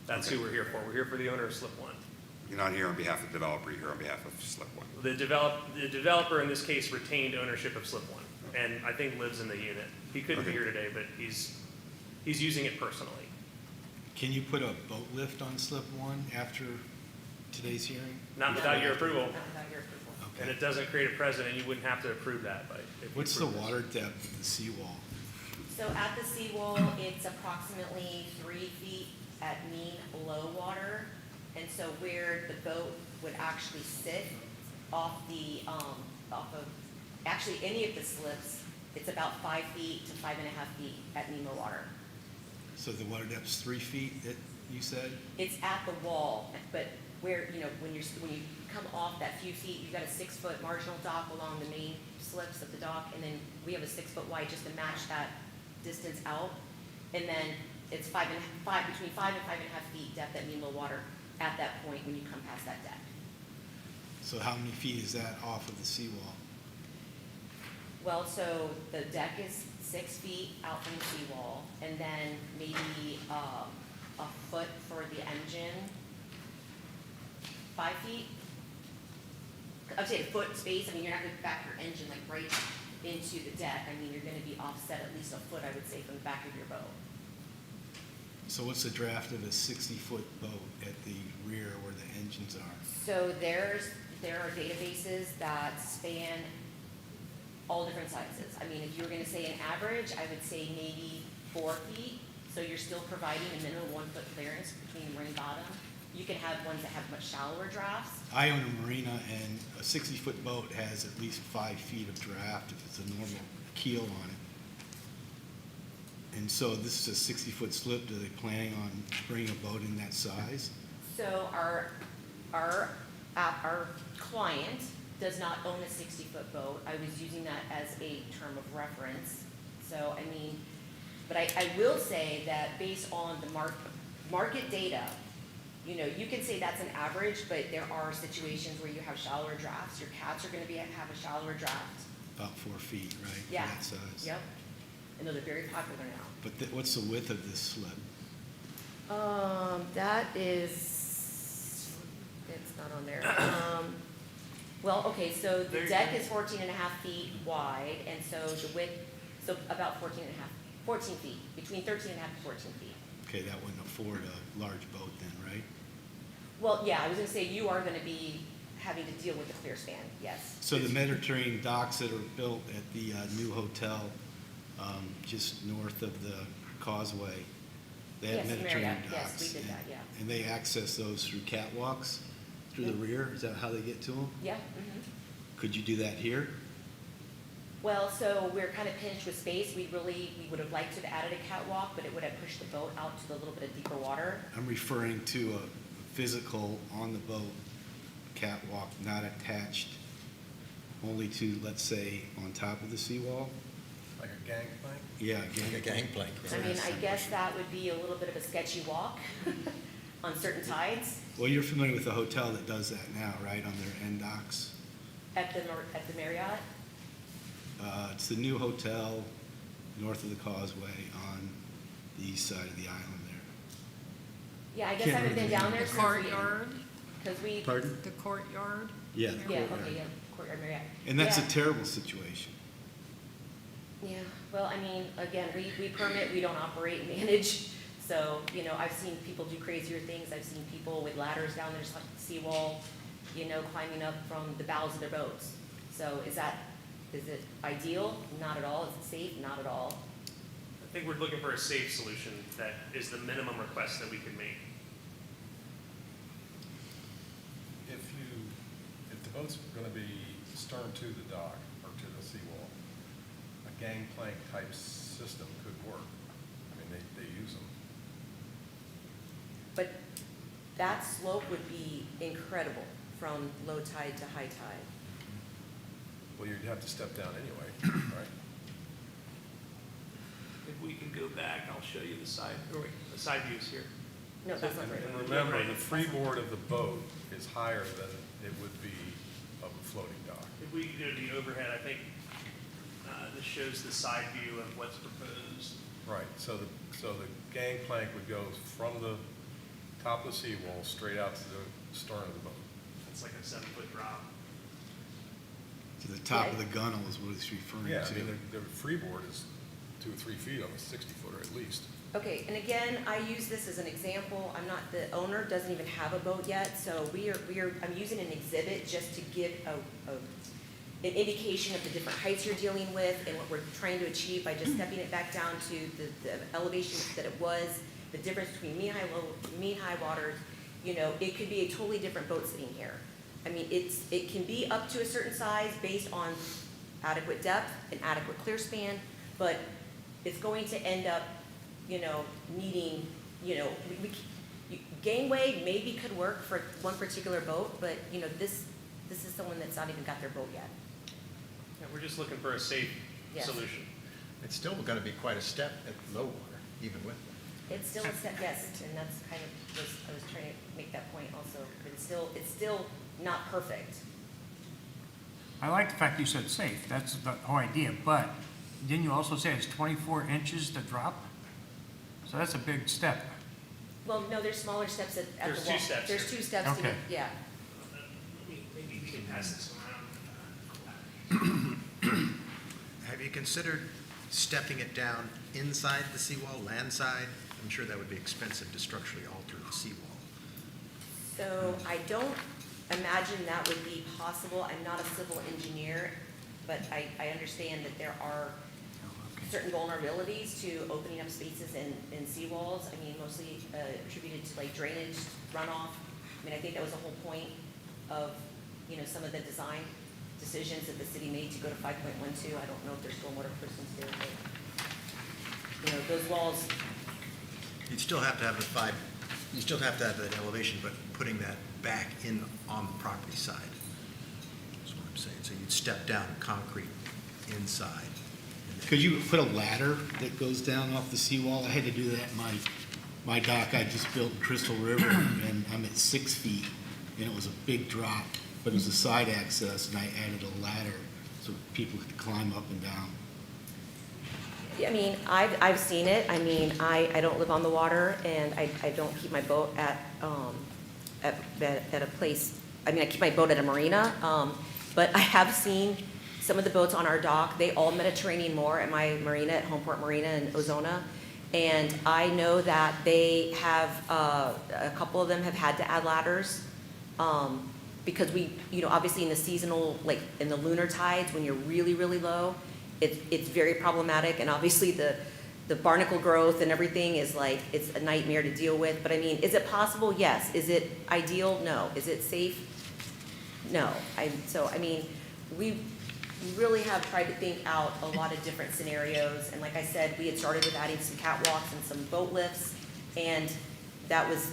That's who we're here for. We're here for the owner of slip 1. You're not here on behalf of the developer, you're here on behalf of slip 1. The developer in this case retained ownership of slip 1, and I think lives in the unit. He couldn't be Okay. here today, but he's using it personally. Can you put a boat lift on slip 1 after today's hearing? Not without your approval, Not without your approval. and it doesn't create a precedent. You wouldn't have to approve that, but if you What's the approve this. water depth of the seawall? So at the seawall, it's approximately 3 feet at mean low water. And so where the boat would actually sit off actually any of the slips, it's about 5 feet to 5.5 feet at mean low water. So the water depth's 3 feet, that you said? It's at the wall, but where, when you come off that few feet, you've got a 6-foot marginal dock along the main slips of the dock, and then we have a 6-foot wide just to match that distance out. And then it's between 5 and 5.5 feet depth at mean low water at that point when you come past that deck. So how many feet is that off of the seawall? Well, so the deck is 6 feet out from the seawall, and then maybe a foot for the engine, 5 feet. I'd say a foot space. I mean, you're not going to back your engine like right into the deck. I mean, you're going to be offset at least a foot, I would say, from the back of your boat. So what's the draft of a 60-foot boat at the rear where the engines are? So there are databases that span all different sizes. I mean, if you were going to say an average, I would say maybe 4 feet. So you're still providing a minimum 1 foot clearance between the ring bottom. You can have ones that have much shallower drafts. I own a marina, and a 60-foot boat has at least 5 feet of draft if it's a normal keel on it. And so this is a 60-foot slip. Are they planning on bringing a boat in that size? So our client does not own a 60-foot boat. I was using that as a term of reference. So, I mean, but I will say that based on the market data, you can say that's an average, but there are situations where you have shallower drafts. Your cats are going to have a shallower draft. About 4 feet, right? for Yeah. that size. Yep. And those are very popular now. But what's the width of this slip? That is, it's not on there. Well, okay, so the deck is 14.5 feet wide, and so the width, so about 14 feet, between 13.5 and 14 feet. Okay, that wouldn't afford a large boat then, right? Well, yeah, I was gonna say you are gonna be having to deal with the clear span, yes. So the Mediterranean docks that are built at the new hotel just north of the causeway, They have Yes, Mediterranean Marriott, docks. yes, we did that, yeah. And they access those through catwalks, through the rear? Is that how they get to them? Yeah. Mhm. Could you do that here? Well, so we're kind of pinched with space. We would have liked to have added a catwalk, but it would have pushed the boat out to the little bit of deeper water. I'm referring to a physical on the boat catwalk, not attached only to, let's say, on top of the seawall. Like a gangplank? Yeah, Like a gangplank. I mean, I guess that would be a little bit of a sketchy walk on certain tides Well, you're familiar with the hotel that does that now, right, on their end docks? at the Marriott. It's the new hotel north of the causeway on the east side of the island there. Yeah, I guess Can't I haven't been remember down the there The since courtyard, because we. Pardon? the courtyard. Yeah. the Yeah, courtyard. okay, yeah, Courtyard Marriott. And that's a Yeah. terrible situation. Yeah, well, I mean, again, we permit, we don't operate and manage. So, you know, I've seen people do crazier things. I've seen people with ladders down there, just like the seawall, you know, climbing up from the bows of their boats. So is it ideal? Not at all. Is it safe? Not at all. I think we're looking for a safe solution that is the minimum request that we can make. If the boat's gonna be stern to the dock or to the seawall, a gangplank type system could work. I mean, they use them. But that slope would be incredible from low tide to high tide. Well, you'd have to step down anyway, right? If we can go back, I'll show you the side views here. No, that's not And right. and remember, the freeboard of the boat is higher than it would be of a floating dock. If we go to the overhead, I think this shows the side view of what's proposed. Right, so the gangplank would go from the top of the seawall straight out to the stern of the boat. It's like a 7-foot drop. To the top of the gunnel is what it's referring Yeah, I to. mean, the freeboard is 2 or 3 feet on a 60-footer at least. Okay, and again, I use this as an example. I'm not, the owner doesn't even have a boat yet, so I'm using an exhibit just to give an indication of the different heights you're dealing with and what we're trying to achieve by just stepping it back down to the elevation that it was, the difference between mean high waters. You know, it could be a totally different boat sitting here. I mean, it can be up to a certain size based on adequate depth and adequate clear span, but it's going to end up, you know, needing, you know, gangway maybe could work for one particular boat, but, you know, this is someone that's not even got their boat yet. Yeah, we're just looking for a safe Yes. solution. It's still gonna be quite a step at low water, even with that. It's still a step, yes, and that's kind of, I was trying to make that point also, but it's still not perfect. I like the fact you said safe, that's the whole idea, but didn't you also say it's 24 inches to drop? So that's a big step. Well, no, there's smaller steps at the wall. There's 2 steps There's here. 2 steps to Okay. it, yeah. Maybe we can pass this around. Have you considered stepping it down inside the seawall, land side? I'm sure that would be expensive to structurally alter the seawall. So I don't imagine that would be possible. I'm not a civil engineer, but I understand that there are certain vulnerabilities to opening up spaces in seawalls. I mean, mostly attributed to like drainage, runoff. I mean, I think that was the whole point of, you know, some of the design decisions that the city made to go to 5.12. I don't know if there's stormwater persons there, but, you know, those walls, You'd still have to have you still have to have that elevation, but putting that back in on the property side. That's what I'm saying. So you'd step down concrete inside. Could you put a ladder that goes down off the seawall? I had to do that at my dock I just built in Crystal River, and I'm at 6 feet, and it was a big drop, but it was a side access, and I added a ladder so people could climb up and down. I mean, I've seen it. I mean, I don't live on the water, and I don't keep my boat at a place. I mean, I keep my boat at a marina, but I have seen some of the boats on our dock. They all Mediterranean moor at my marina at Homeport Marina in Ozona, and I know that they have a couple of them have had to add ladders because we, you know, obviously in the seasonal, like in the lunar tides when you're really low. It's very problematic, and obviously the the barnacle growth and everything is like, it's a nightmare to deal with. But I mean, is it possible? Yes. Is it ideal? No. Is it safe? No. I mean, we really have tried to think out a lot of different scenarios. And like I said, we had started with adding some catwalks and some boat lifts. And that was,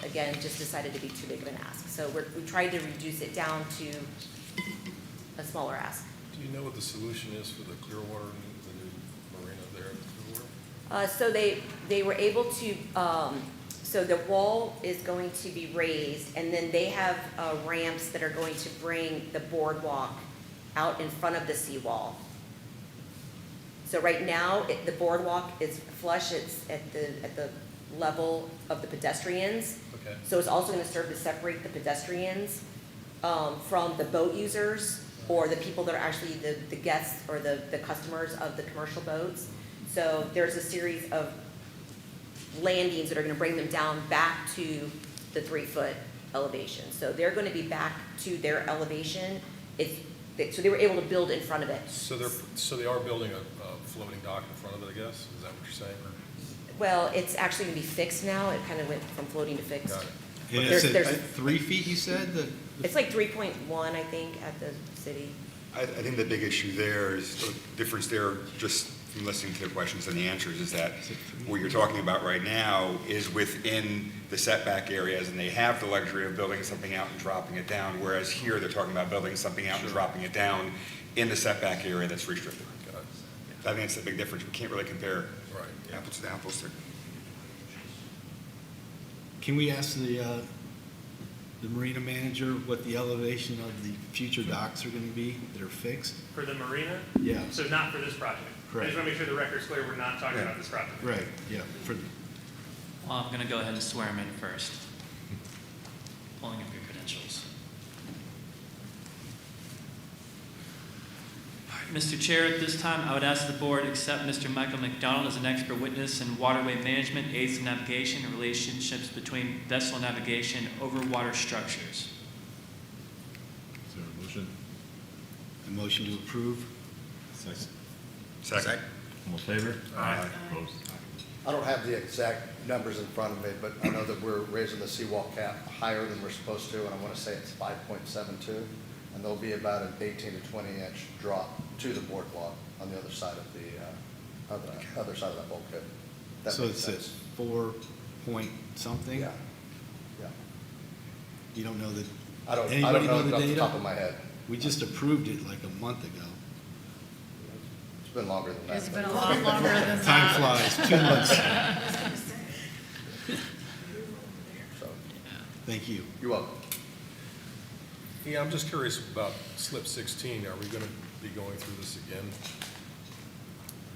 again, just decided to be too big of an ask. So we tried to reduce it down to a smaller ask. Do you know what the solution is for the Clearwater, the new marina there at Clearwater? So they were able to, so the wall is going to be raised, and then they have ramps that are going to bring the boardwalk out in front of the seawall. So right now, the boardwalk is flush, it's at the level of the pedestrians. Okay. So it's also gonna serve to separate the pedestrians from the boat users or the people that are actually the guests or the customers of the commercial boats. So there's a series of landings that are gonna bring them down back to the 3-foot elevation. So they're gonna be back to their elevation. So they were able to build in front of it. So they are building a floating dock in front of it, I guess? Is that what you're saying? Well, it's actually gonna be fixed now. It kind of went from floating to fixed. Got it. And There's- it's there's- at 3 feet, you said? It's like 3.1, I think, at the city. I think the big issue there is, the difference there, just from listening to the questions and the answers, is that what you're talking about right now is within the setback areas, and they have the luxury of building something out and dropping it down, whereas here, they're talking about building something out and dropping it down in the setback area that's restricted. Got it. I think that's the big difference. We can't really compare Right. apples to apples there. Can we ask the marina manager what the elevation of the future docks are gonna be that are fixed? For the marina? Yeah. So not for this project. I Correct. just want to make sure the record's clear, we're not talking about this project. Right, yeah, Well, I'm going to go ahead and swear him in first. Pulling up your credentials. Mr. Chair, at this time, I would ask the board accept Mr. Michael McDonald as an expert witness in waterway management, aids to navigation, and relationships between vessel navigation over water structures. Is there a motion? a motion to approve? Second. All in favor? Aye. Opposed? I don't have the exact numbers in front of me, but I know that we're raising the seawall cap higher than we're supposed to, and I want to say it's 5.72, and there'll be about an 18 to 20-inch drop to the boardwalk on the other side of the other side of that bulkhead. That So makes it's at sense. 4 point something? Yeah, yeah. You don't know the, I don't anybody know know the it off the data? top of my head. We just approved it like a month ago. It's been longer than that. It's but- been a lot longer than that. Time flies, 2 months. So, Thank you. you're welcome. Yeah, I'm just curious about slip 16. Are we going to be going through this again?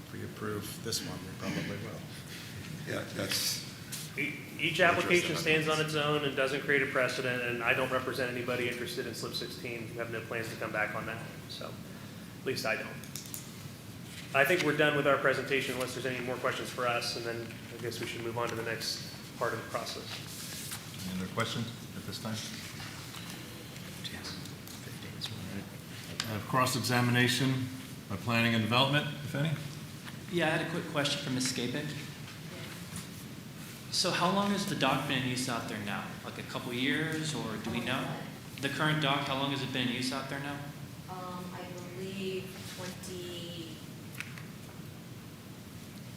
If we approve this one, we probably will. Yeah, that's, Each application stands on its own and doesn't create a precedent, and I don't represent anybody interested in slip 16. We have no plans to come back on that, so at least I don't. I think we're done with our presentation unless there's any more questions for us, and then I guess we should move on to the next part of the process. Any other questions at this time? Cross-examination by planning and development, if any? Yeah, I had a quick question for Ms. Skapik. So how long has the dock been in use out there now? Like a couple years, or do we know? The current dock, how long has it been in use out there now? I believe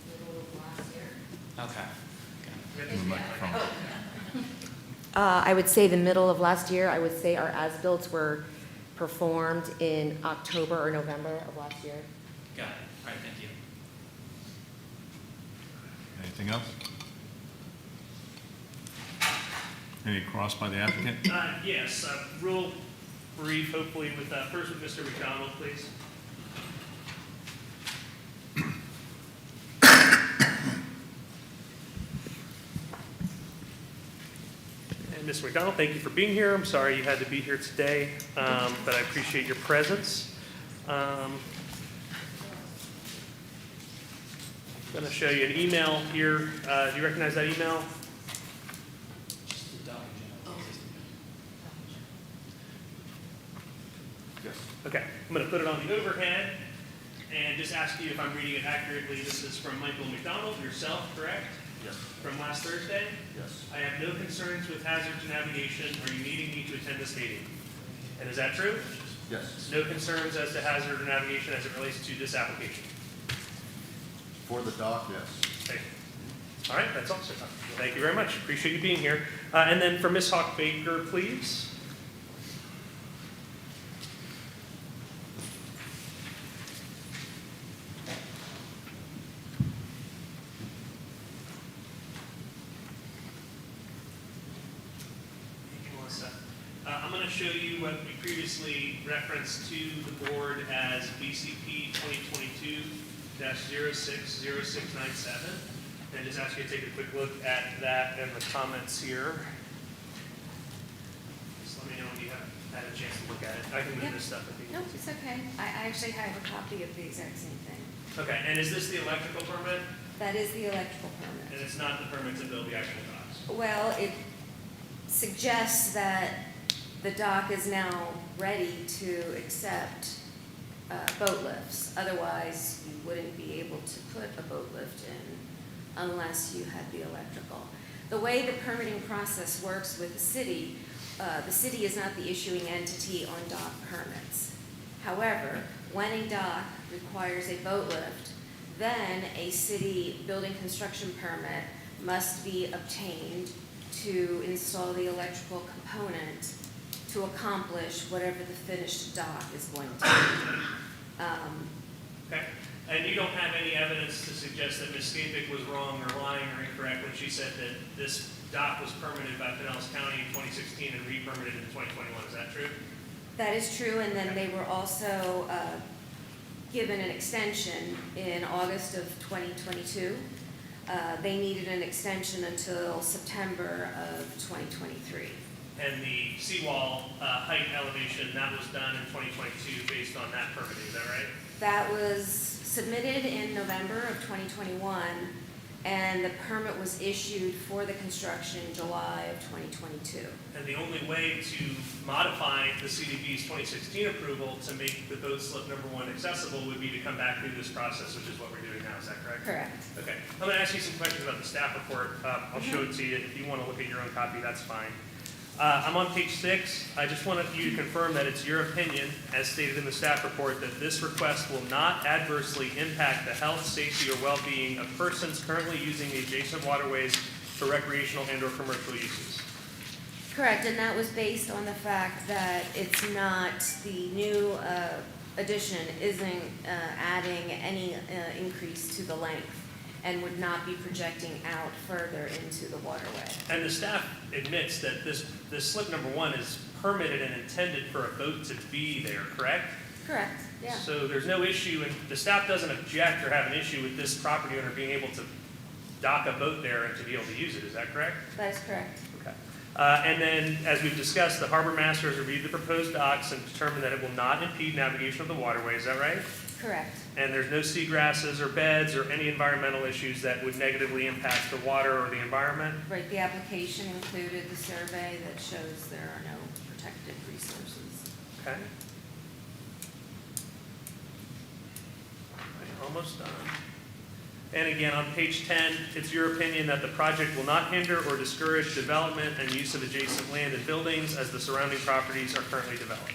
middle of last year. Okay. In the microphone. I would say the middle of last year. I would say our as-builts were performed in October or November of last year. Got it. All right, thank you. Anything else? Any cross by the applicant? Yes, real brief, hopefully, with, first with Mr. McDonald, please. And Mr. McDonald, thank you for being here. I'm sorry you had to be here today, but I appreciate your presence. I'm going to show you an email here. Do you recognize that email? Okay, I'm going to put it on the overhead. And just ask you if I'm reading it accurately, this is from Michael McDonald, yourself, correct? Yes. From last Thursday? Yes. I have no concerns with hazard to navigation. Are you needing me to attend this meeting? And is that true? Yes. No concerns as to hazard or navigation as it relates to this application? For the dock, yes. Thank you. All right, that's all, sir. Thank you very much. Appreciate you being here. And then for Ms. Hawk Baker, please. Melissa. I'm going to show you what we previously referenced to the board as BCP 2022-060697. And just ask you to take a quick look at that and the comments here. Just let me know when you have had a chance to look at it. I can move Yep. this stuff if you No, need it's okay. I actually have a copy of the exact same thing. to. Okay, and is this the electrical permit? That is the electrical And permit. it's not the permit to build the actual docks? Well, it suggests that the dock is now ready to accept boat lifts. Otherwise, you wouldn't be able to put a boat lift in unless you had the electrical. The way the permitting process works with the city is not the issuing entity on dock permits. However, when a dock requires a boat lift, then a city building construction permit must be obtained to install the electrical component to accomplish whatever the finished dock is going to be. Okay, and you don't have any evidence to suggest that Ms. Skapic was wrong or lying or incorrect when she said that this dock was permitted by Pinellas County in 2016 and re-permitted in 2021, is that true? That is true, and then they were also given an extension in August of 2022. They needed an extension until September of 2023. And the seawall height elevation, that was done in 2022 based on that permitting, is that right? That was submitted in November of 2021, and the permit was issued for the construction in July of 2022. And the only way to modify the CDB's 2016 approval to make the boat slip number 1 accessible would be to come back through this process, which is what we're doing now, is that correct? Correct. Okay, I'm going to ask you some questions about the staff report. I'll show it to you. If you want to look at your own copy, that's fine. I'm on page 6. I just wanted you to confirm that it's your opinion, as stated in the staff report, that this request will not adversely impact the health, safety, or well-being of persons currently using the adjacent waterways for recreational and/or commercial uses. Correct, and that was based on the fact that it's not, the new addition isn't adding any increase to the length and would not be projecting out further into the waterway. And the staff admits that this slip number 1 is permitted and intended for a boat to be there, correct? Correct, yeah. So there's no issue, and the staff doesn't object or have an issue with this property owner being able to dock a boat there and to be able to use it, is that correct? That is correct. Okay. And then, as we've discussed, the harbor master has reviewed the proposed docks and determined that it will not impede navigation of the waterway, is that right? Correct. And there's no seagrasses or beds or any environmental issues that would negatively impact the water or the environment? Right, the application included the survey that shows there are no protected resources. Okay. All right, almost done. And again, on page 10, it's your opinion that the project will not hinder or discourage development and use of adjacent land and buildings as the surrounding properties are currently developed.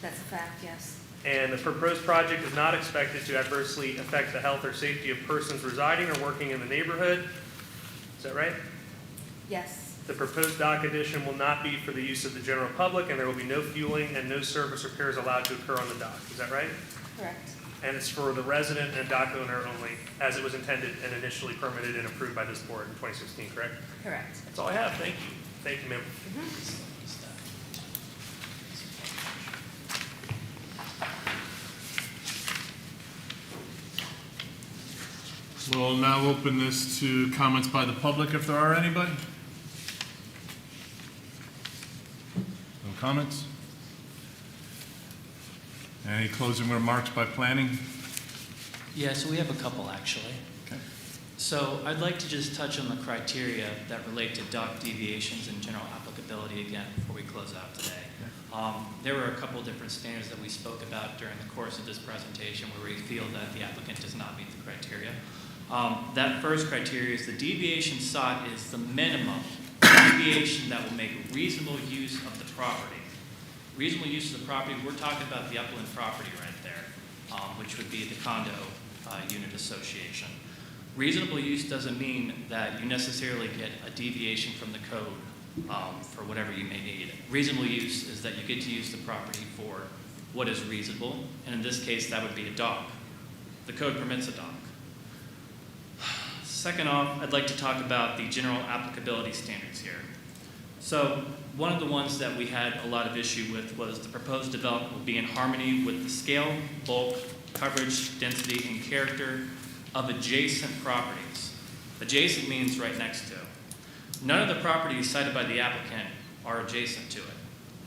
That's a fact, yes. And the proposed project is not expected to adversely affect the health or safety of persons residing or working in the neighborhood. Is that right? Yes. The proposed dock addition will not be for the use of the general public, and there will be no fueling and no service repairs allowed to occur on the dock. Is that right? Correct. And it's for the resident and dock owner only, as it was intended and initially permitted and approved by this board in 2016, correct? Correct. That's all I have. Thank you. Thank you, ma'am. We'll now open this to comments by the public, if there are anybody. No comments? Any closing remarks by planning? Yeah, so we have a couple, actually. Okay. So I'd like to just touch on the criteria that relate to dock deviations and general applicability again before we close out today. There were a couple different standards that we spoke about during the course of this presentation where we feel that the applicant does not meet the criteria. That first criteria is the deviation sought is the minimum deviation that will make reasonable use of the property. Reasonable use of the property, we're talking about the upland property right there, which would be the condo unit association. Reasonable use doesn't mean that you necessarily get a deviation from the code for whatever you may need. Reasonable use is that you get to use the property for what is reasonable, and in this case, that would be a dock. The code permits a dock. Second off, I'd like to talk about the general applicability standards here. So one of the ones that we had a lot of issue with was the proposed development will be in harmony with the scale, bulk, coverage, density, and character of adjacent properties. Adjacent means right next to. None of the properties cited by the applicant are adjacent to it.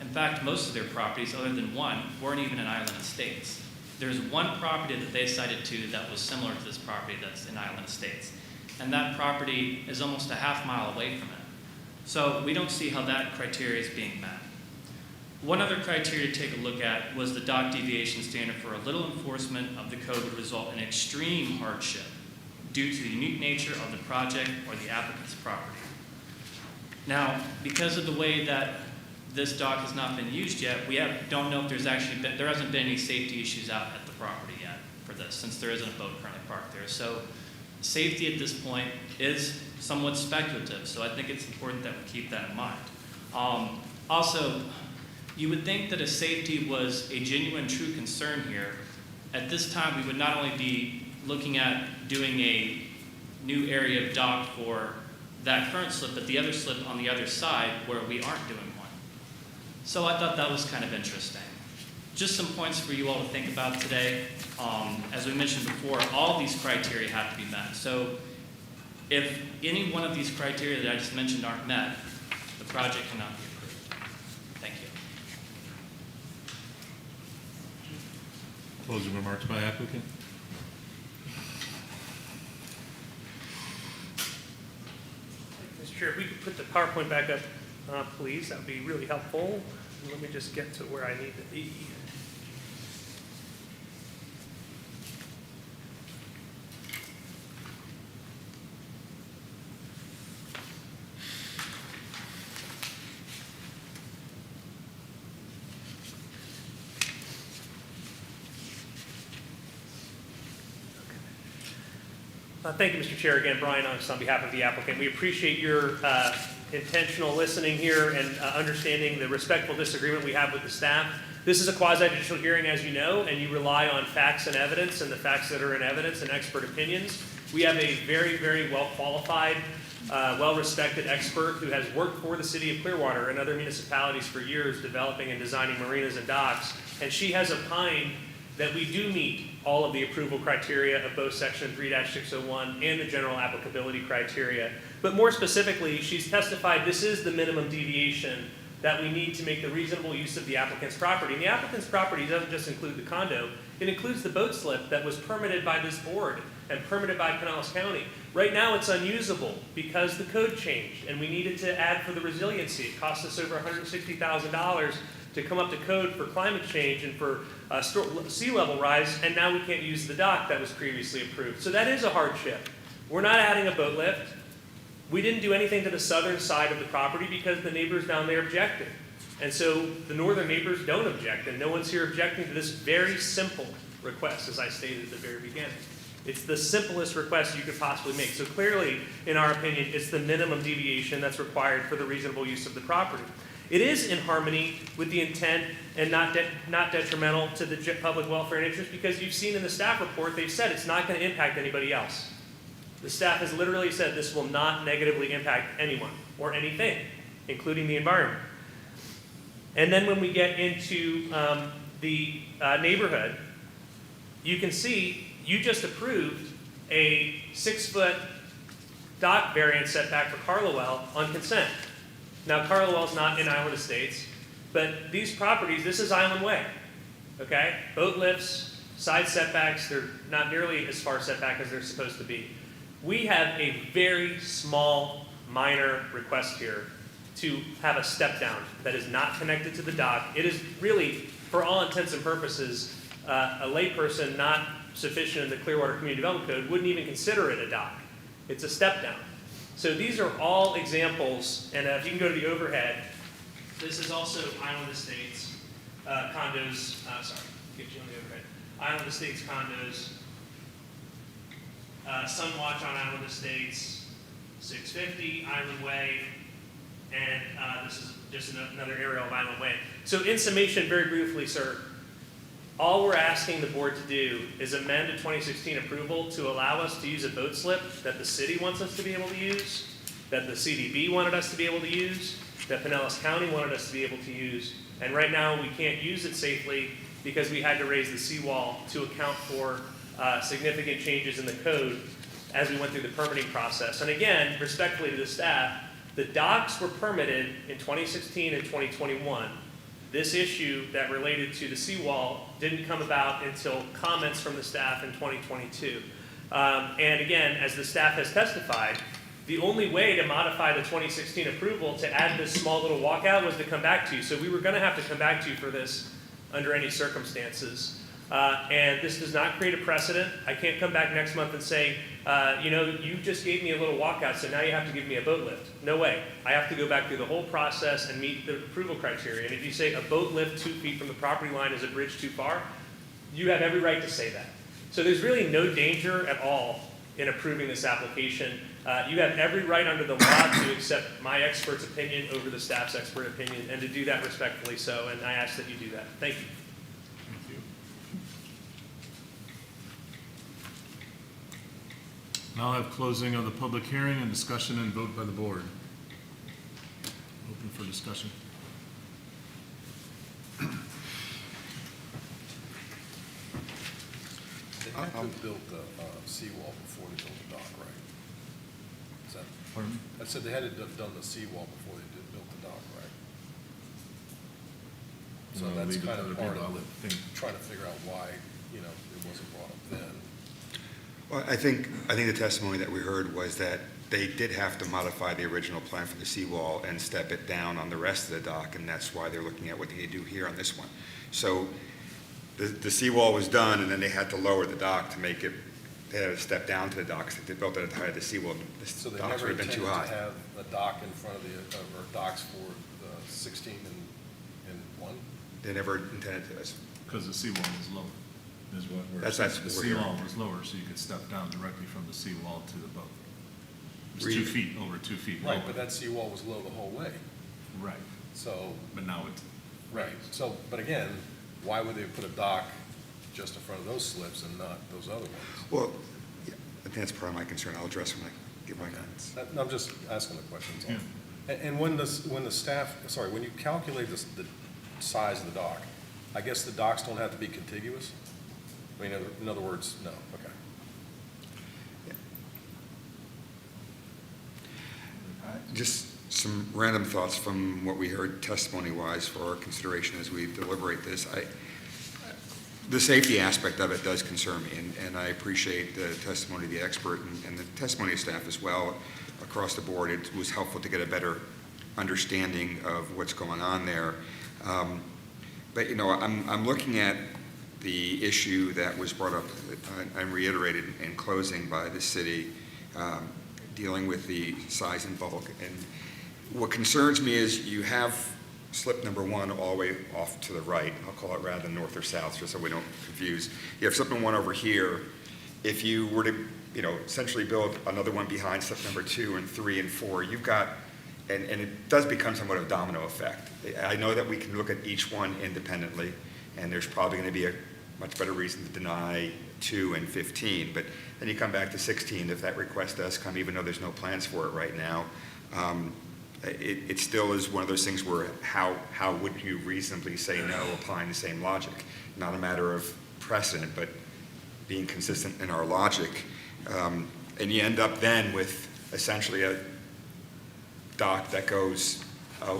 In fact, most of their properties, other than one, weren't even in island estates. There's one property that they cited to that was similar to this property that's in island estates. And that property is almost a half mile away from it. So we don't see how that criteria is being met. One other criteria to take a look at was the dock deviation standard for a little enforcement of the code would result in extreme hardship due to the unique nature of the project or the applicant's property. Now, because of the way that this dock has not been used yet, don't know if there hasn't been any safety issues out at the property yet for this, since there isn't a boat currently parked there. So safety at this point is somewhat speculative, so I think it's important that we keep that in mind. Also, you would think that if safety was a genuine, true concern here, at this time we would not only be looking at doing a new area of dock for that current slip, but the other slip on the other side where we aren't doing one. So I thought that was kind of interesting. Just some points for you all to think about today. As we mentioned before, all these criteria have to be met. So if any one of these criteria that I just mentioned aren't met, the project cannot be approved. Thank you. Closing remarks by applicant. Mr. Chair, if we could put the PowerPoint back up, please, that would be really helpful. Let me just get to where I need to be. Thank you, Mr. Chair. Again, Brian Unks on behalf of the applicant. We appreciate your intentional listening here and understanding the respectful disagreement we have with the staff. This is a quasi-judicial hearing, as you know, and you rely on facts and evidence and the facts that are in evidence and expert opinions. We have a very, very well-qualified, well-respected expert who has worked for the city of Clearwater and other municipalities for years developing and designing marinas and docks, and she has opined that we do meet all of the approval criteria of both Section 3-601 and the general applicability criteria. But more specifically, she's testified this is the minimum deviation that we need to make the reasonable use of the applicant's property. And the applicant's property doesn't just include the condo, it includes the boat slip that was permitted by this board and permitted by Pinellas County. Right now it's unusable because the code changed and we needed to add for the resiliency. It cost us over $160,000 to come up to code for climate change and for sea level rise, and now we can't use the dock that was previously approved. So that is a hardship. We're not adding a boat lift. We didn't do anything to the southern side of the property because the neighbors down there objected. And so the northern neighbors don't object, and no one's here objecting to this very simple request, as I stated at the very beginning. It's the simplest request you could possibly make. So clearly, in our opinion, it's the minimum deviation that's required for the reasonable use of the property. It is in harmony with the intent and not detrimental to the public welfare and interest, because you've seen in the staff report, they've said it's not going to impact anybody else. The staff has literally said this will not negatively impact anyone or anything, including the environment. And then when we get into the neighborhood, you can see you just approved a 6-foot dock variance setback for Carlowell on consent. Now, Carlowell's not in Island Estates, but these properties, this is Island Way, okay? Boat lifts, side setbacks, they're not nearly as far setback as they're supposed to be. We have a very small, minor request here to have a step down that is not connected to the dock. It is really, for all intents and purposes, a layperson not sufficient in the Clearwater Community Development Code wouldn't even consider it a dock. It's a step down. So these are all examples, and if you can go to the overhead, this is also Island Estates condos, get you on the overhead. Island Estates condos, Sunwatch on Island Estates, 650 Island Way, and this is just another aerial of Island Way. So in summation, very briefly, sir, all we're asking the board to do is amend a 2016 approval to allow us to use a boat slip that the city wants us to be able to use, that the CDB wanted us to be able to use, that Pinellas County wanted us to be able to use, and right now we can't use it safely because we had to raise the seawall to account for significant changes in the code as we went through the permitting process. And again, respectfully to the staff, the docks were permitted in 2016 and 2021. This issue that related to the seawall didn't come about until comments from the staff in 2022. And again, as the staff has testified, the only way to modify the 2016 approval to add this small little walkout was to come back to you. So we were going to have to come back to you for this under any circumstances. And this does not create a precedent. I can't come back next month and say, you just gave me a little walkout, so now you have to give me a boat lift. No way. I have to go back through the whole process and meet the approval criteria. And if you say a boat lift 2 feet from the property line is a bridge too far, you have every right to say that. So there's really no danger at all in approving this application. You have every right under the law to accept my expert's opinion over the staff's expert opinion, and to do that respectfully so, and I ask that you do that. Thank you. Thank you. Now I'll have closing of the public hearing and discussion and vote by the board. Open for discussion. They had to have built the seawall before they built the dock, right? Is that, Pardon me? I said they had to have done the seawall before they built the dock, right? So Well, that's leave it to kind other of part people, I of would think. trying to figure out why, it wasn't brought up then. Well, I think the testimony that we heard was that they did have to modify the original plan for the seawall and step it down on the rest of the dock, and that's why they're looking at what they do here on this one. So the seawall was done, and then they had to lower the dock to make it, they had to step down to the docks. They built it at the height of the seawall. So The they docks never would have been intended too to high. have a dock in front of or docks for the 16 and 1? They never intended to. Because the seawall was lower. Is what we're That's saying. what The we're hearing. seawall was lower, so you could step down directly from the seawall to the boat. It was Re- 2 feet, over 2 feet lower. Right, but that seawall was low the whole way. Right, So, but now it's, right, so, but again, why would they put a dock just in front of those slips and not those other ones? Well, yeah, I think that's part of my concern. I'll address when I give my comments. I'm just asking the questions. Yeah. And when the staff, sorry, when you calculate the size of the dock, I guess the docks don't have to be contiguous? I mean, in other words, no, okay. Just some random thoughts from what we heard testimony-wise for our consideration as we deliberate this. The safety aspect of it does concern me, and I appreciate the testimony of the expert and the testimony of staff as well across the board. It was helpful to get a better understanding of what's going on there. But, I'm looking at the issue that was brought up and reiterated in closing by the city, dealing with the size and bulk. And what concerns me is you have slip number 1 all the way off to the right. I'll call it rather than north or south, just so we don't confuse. You have slip number 1 over here. If you were to, essentially build another one behind slip number 2 and 3 and 4, you've got, and it does become somewhat of a domino effect. I know that we can look at each one independently, and there's probably going to be a much better reason to deny 2 and 15, but then you come back to 16, if that request does come, even though there's no plans for it right now, it still is one of those things where how would you reasonably say no applying the same logic? Not a matter of precedent, but being consistent in our logic. And you end up then with essentially a dock that goes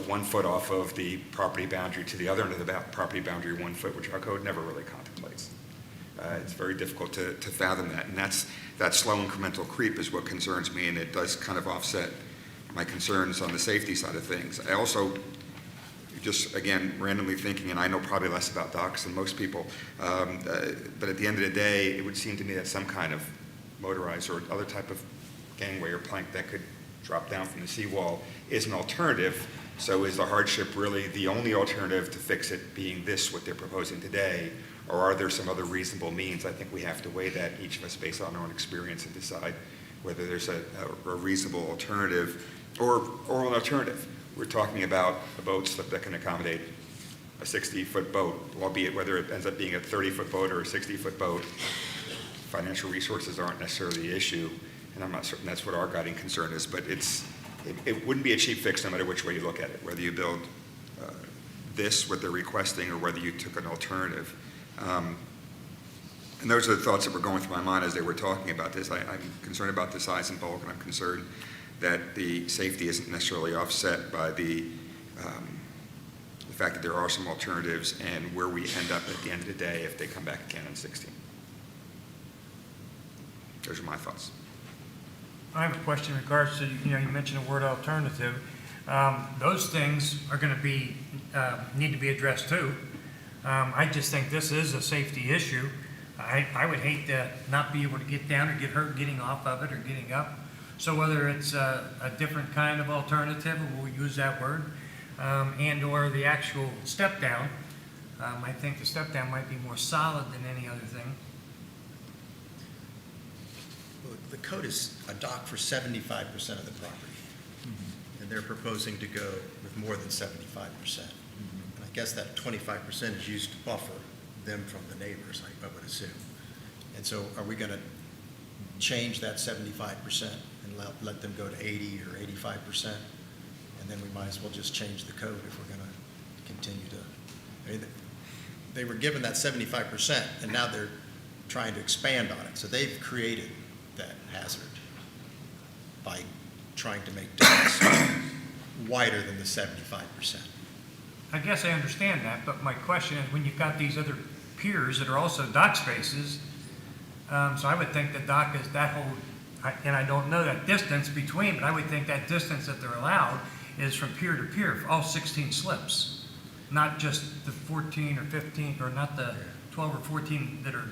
1 foot off of the property boundary to the other end of the property boundary 1 foot, which our code never really contemplates. It's very difficult to fathom that, and that slow incremental creep is what concerns me, and it does kind of offset my concerns on the safety side of things. I also, just again, randomly thinking, and I know probably less about docks than most people, but at the end of the day, it would seem to me that some kind of motorized or other type of gangway or plank that could drop down from the seawall is an alternative. So is the hardship really the only alternative to fix it being this, what they're proposing today? Or are there some other reasonable means? I think we have to weigh that, each of us, based on our own experience, and decide whether there's a reasonable alternative or an alternative. We're talking about a boat slip that can accommodate a 60-foot boat, albeit whether it ends up being a 30-foot boat or a 60-foot boat. Financial resources aren't necessarily the issue, and I'm not certain that's what our guiding concern is, but it wouldn't be a cheap fix no matter which way you look at it, whether you build this, what they're requesting, or whether you took an alternative. And those are the thoughts that were going through my mind as they were talking about this. I'm concerned about the size and bulk, and I'm concerned that the safety isn't necessarily offset by the fact that there are some alternatives and where we end up at the end of the day if they come back again in 16. Those are my thoughts. I have a question in regards to, you mentioned the word alternative. Those things are going to be, need to be addressed too. I just think this is a safety issue. I would hate to not be able to get down or get hurt getting off of it or getting up. So whether it's a different kind of alternative, or we'll use that word, and or the actual step down, I think the step down might be more solid than any other thing. Well, the code is a dock for 75% of the property, and they're proposing to go with more than 75%. And I guess that 25% is used to buffer them from the neighbors, I would assume. And so are we going to change that 75% and let them go to 80 or 85%? And then we might as well just change the code if we're going to continue to. I mean, they were given that 75%, and now they're trying to expand on it. So they've created that hazard by trying to make docks wider than the 75%. I guess I understand that, but my question is when you've got these other piers that are also dock spaces, so I would think the dock is that whole, and I don't know that distance between, but I would think that distance that they're allowed is from pier to pier for all 16 slips, not just the 14 or 15, or not the 12 or 14 that are.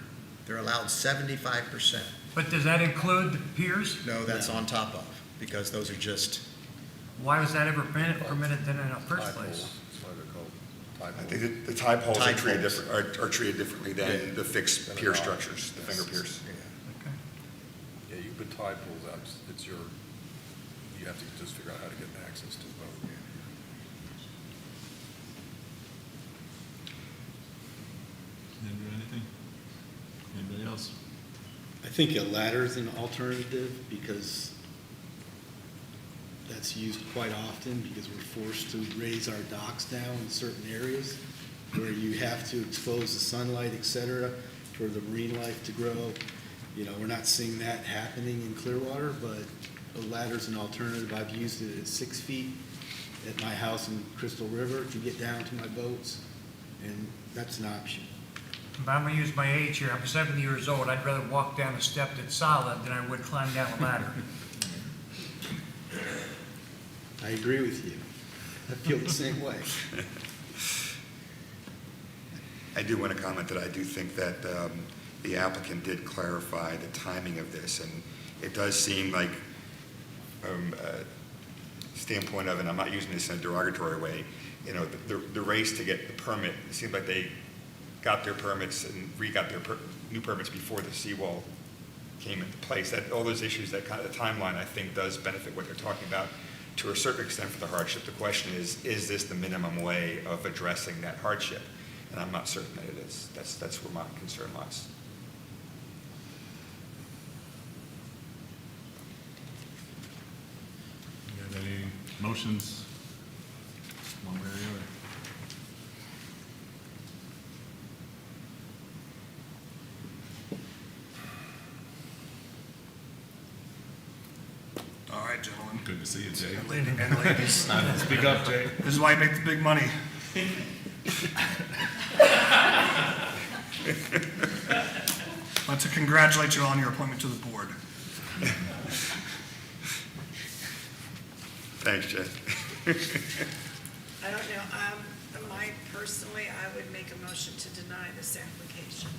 They're allowed 75%. But does that include the piers? No, that's on top of, because those are just. Why was that ever permitted then in the first place? I think the tie poles are treated differently than the fixed pier structures, the finger piers. Yeah, you put tide pools out, you have to just figure out how to get access to the boat. Anything? Anybody else? I think a ladder is an alternative because that's used quite often because we're forced to raise our docks down in certain areas where you have to expose the sunlight, et cetera, for the marine life to grow. We're not seeing that happening in Clearwater, but a ladder's an alternative. I've used it at 6 feet at my house in Crystal River to get down to my boats, and that's an option. But I'm going to use my age here. I'm 70 years old. I'd rather walk down a step that's solid than I would climb down a ladder. I agree with you. I feel the same way. I do want to comment that I do think that the applicant did clarify the timing of this, and it does seem like, from a standpoint of, and I'm not using this in a derogatory way, the race to get the permit, it seemed like they got their permits and re-got their new permits before the seawall came into place. That all those issues, that kind of timeline, I think, does benefit what they're talking about to a certain extent for the hardship. The question is this the minimum way of addressing that hardship? And I'm not certain that it is. That's where my concern lies. You got any motions? One way or the other? All right, gentlemen. Good to see you, Jay. And ladies. Speak up, Jay. This is why you make the big money. want to congratulate you on your appointment to the board. Thanks, Jay. I don't know, personally, I would make a motion to deny this application.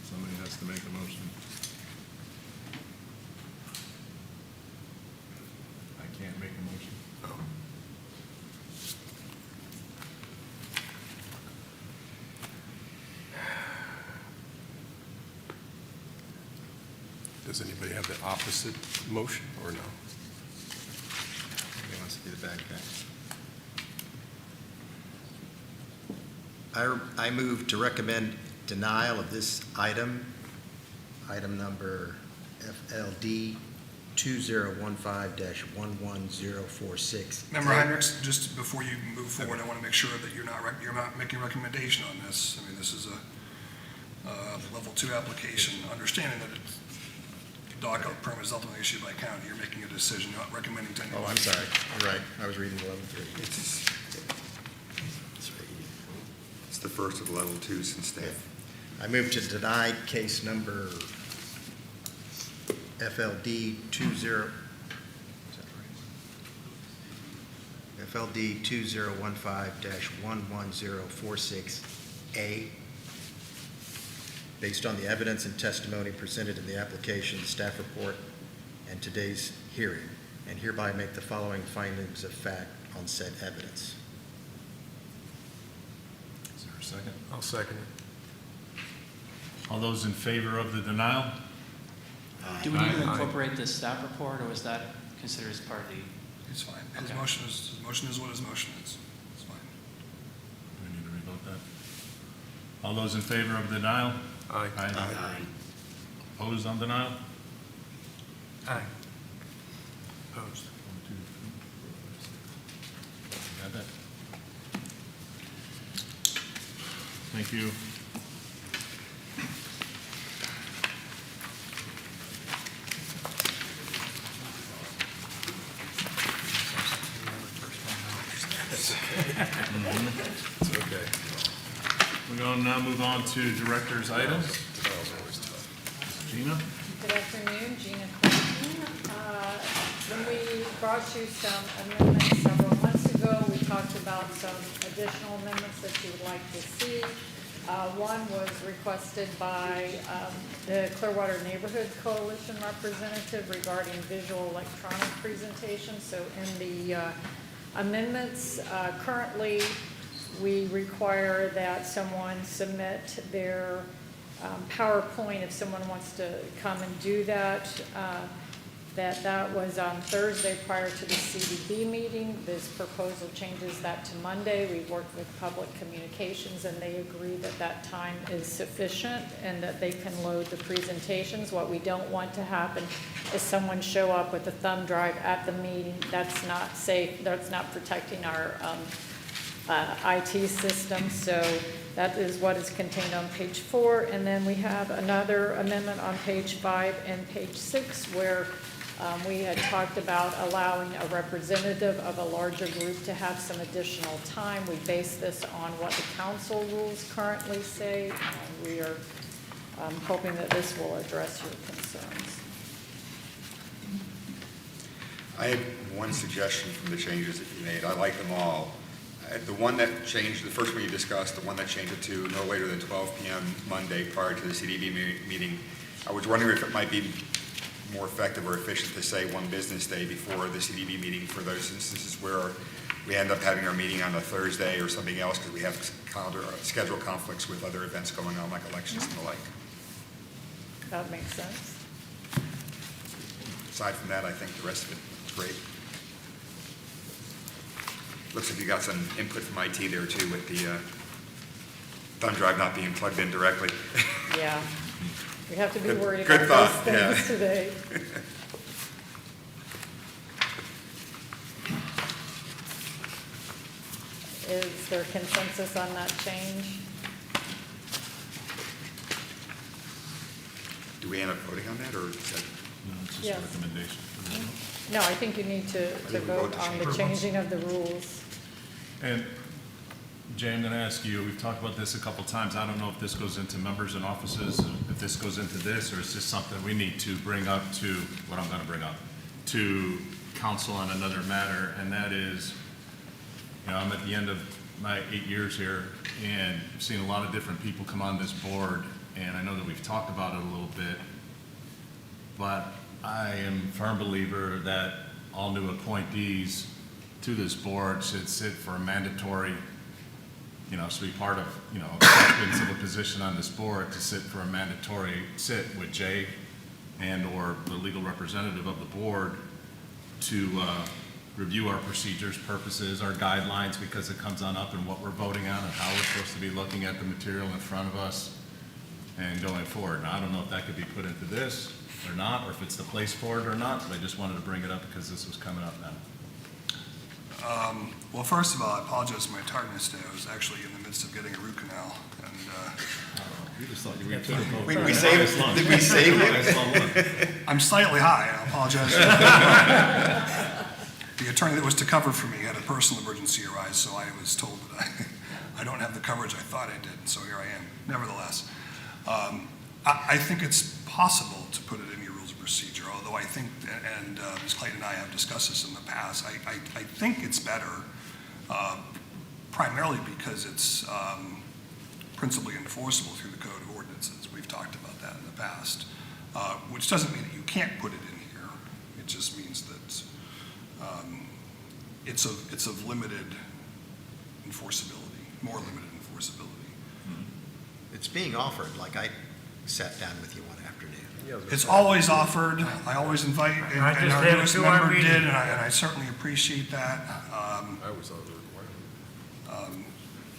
Somebody has to make a motion. I can't make a motion. Does anybody have the opposite motion, or no? Anybody wants to be the bad guy? I move to recommend denial of this item number FLD 2015-11046. Member Heinrichs, just before you move forward, I want to make sure that you're not making a recommendation on this. I mean, this is a level 2 application, understanding that it's dog permit is ultimately issued by county. You're making a decision, not recommending to anyone. Oh, I'm sorry. You're right. I was reading 11.3. It's the first of the level 2 since they. I move to deny case number FLD 2015-11046A, based on the evidence and testimony presented in the application, staff report, and today's hearing, and hereby make the following findings of fact on said evidence. Is there a second? I'll second it. All those in favor of the denial? Do we need to Aye. incorporate the staff report, or was that considered as part of the? It's fine. His Okay. motion is what his motion is. It's fine. Do we need to revote that? All those in favor of the denial? Aye. Aye. Opposed on denial? Aye. Opposed. Got that? Thank you. It's okay. We're going to now move on to director's items. Denial's always tough. Gina? Good afternoon, Gina Clayton. When we brought you some amendments several months ago, we talked about some additional amendments that you would like to see. One was requested by the Clearwater Neighborhood Coalition representative regarding visual electronic presentation. So in the amendments, currently, we require that someone submit their PowerPoint if someone wants to come and do that. That was on Thursday prior to the CDB meeting. This proposal changes that to Monday. We've worked with public communications, and they agree that that time is sufficient and that they can load the presentations. What we don't want to happen is someone show up with a thumb drive at the meeting. That's not safe. That's not protecting our IT system. So that is what is contained on page 4. And then we have another amendment on page 5 and page 6 where we had talked about allowing a representative of a larger group to have some additional time. We base this on what the council rules currently say, and we are hoping that this will address your concerns. I had one suggestion from the changes that you made. I like them all. The one that changed, the first one you discussed, the one that changed it to no later than 12 p.m. Monday prior to the CDB meeting, I was wondering if it might be more effective or efficient to say one business day before the CDB meeting for those instances where we end up having our meeting on a Thursday or something else because we have schedule conflicts with other events going on like elections and the like. That makes sense. Aside from that, I think the rest of it is great. Looks like you got some input from IT there too with the thumb drive not being plugged in directly. Yeah, we have to be Good- worried good about thought, those yeah. things today. Is there consensus on that change? Do we end up voting on that, or is that? No, it's just Yes. a recommendation. No, I think you need to think we vote vote to on the change. changing of the rules. And Jay, I'm going to ask you, we've talked about this a couple times. I don't know if this goes into members and offices, if this goes into this, or is this something we need to bring up to, what I'm gonna bring up, to council on another matter, and that is, you know, I'm at the end of my 8 years here, and I've seen a lot of different people come on this board, and I know that we've talked about it a little bit, but I am a firm believer that all new appointees to this board should sit for a mandatory, you know, should be part of, you know, acceptance of a position on this board, to sit for a mandatory sit with Jay and/or the legal representative of the board to review our procedures, purposes, our guidelines, because it comes on up and what we're voting on and how we're supposed to be looking at the material in front of us and going forward. Now, I don't know if that could be put into this or not, or if it's the place for it or not, but I just wanted to bring it up because this was coming up now. Well, first of all, I apologize for my tardiness today. I was actually in the midst of getting a root canal, and We just thought you were too. We saved, did we save you? I'm slightly high, and I apologize. The attorney that was to cover for me had a personal emergency arise, so I was told that I don't have the coverage I thought I did, so here I am. Nevertheless, I think it's possible to put it in your rules of procedure, although I think, and Ms. Clayton and I have discussed this in the past, I think it's better primarily because it's principally enforceable through the code of ordinances. We've talked about that in the past, which doesn't mean that you can't put it in here. It just means that it's of limited enforceability, more limited enforceability. It's being offered, like I sat down with you one afternoon. It's always offered. I always invite, and I just our had it newest to our member meeting. did, and I certainly appreciate that. I always thought it was a requirement.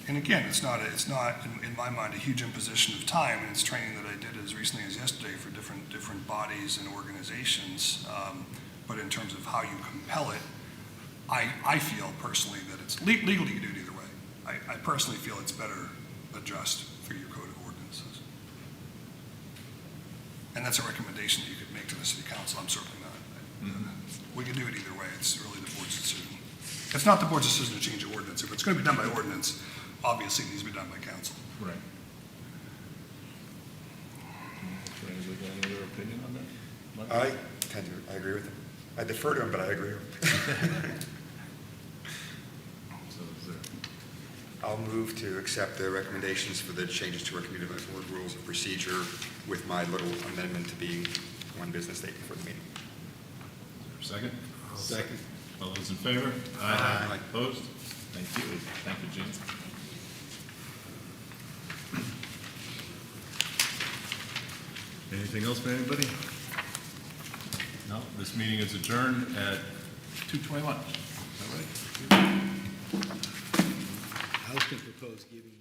And again, it's not, in my mind, a huge imposition of time, and it's training that I did as recently as yesterday for different bodies and organizations. But in terms of how you compel it, I feel personally that it's, legally you do it either way. I personally feel it's better addressed through your code of ordinances. And that's a recommendation that you could make to the city council. I'm certainly not. We can do it either way. It's really the board's decision. It's not the board's decision to change the ordinance. If it's going to be done by ordinance, obviously it needs to be done by council. Right. Anybody got any other opinion on that? I agree with him. I defer to him, but I agree with him. So is there, I'll move to accept the recommendations for the changes to our community board rules of procedure with my little amendment to be one business day before the meeting. is there a second? Second. All those in favor? Aye. Opposed? Thank you. Thank you, Gene. Anything else from anybody? No, this meeting is adjourned at 2:21. Is that right? I was going to propose giving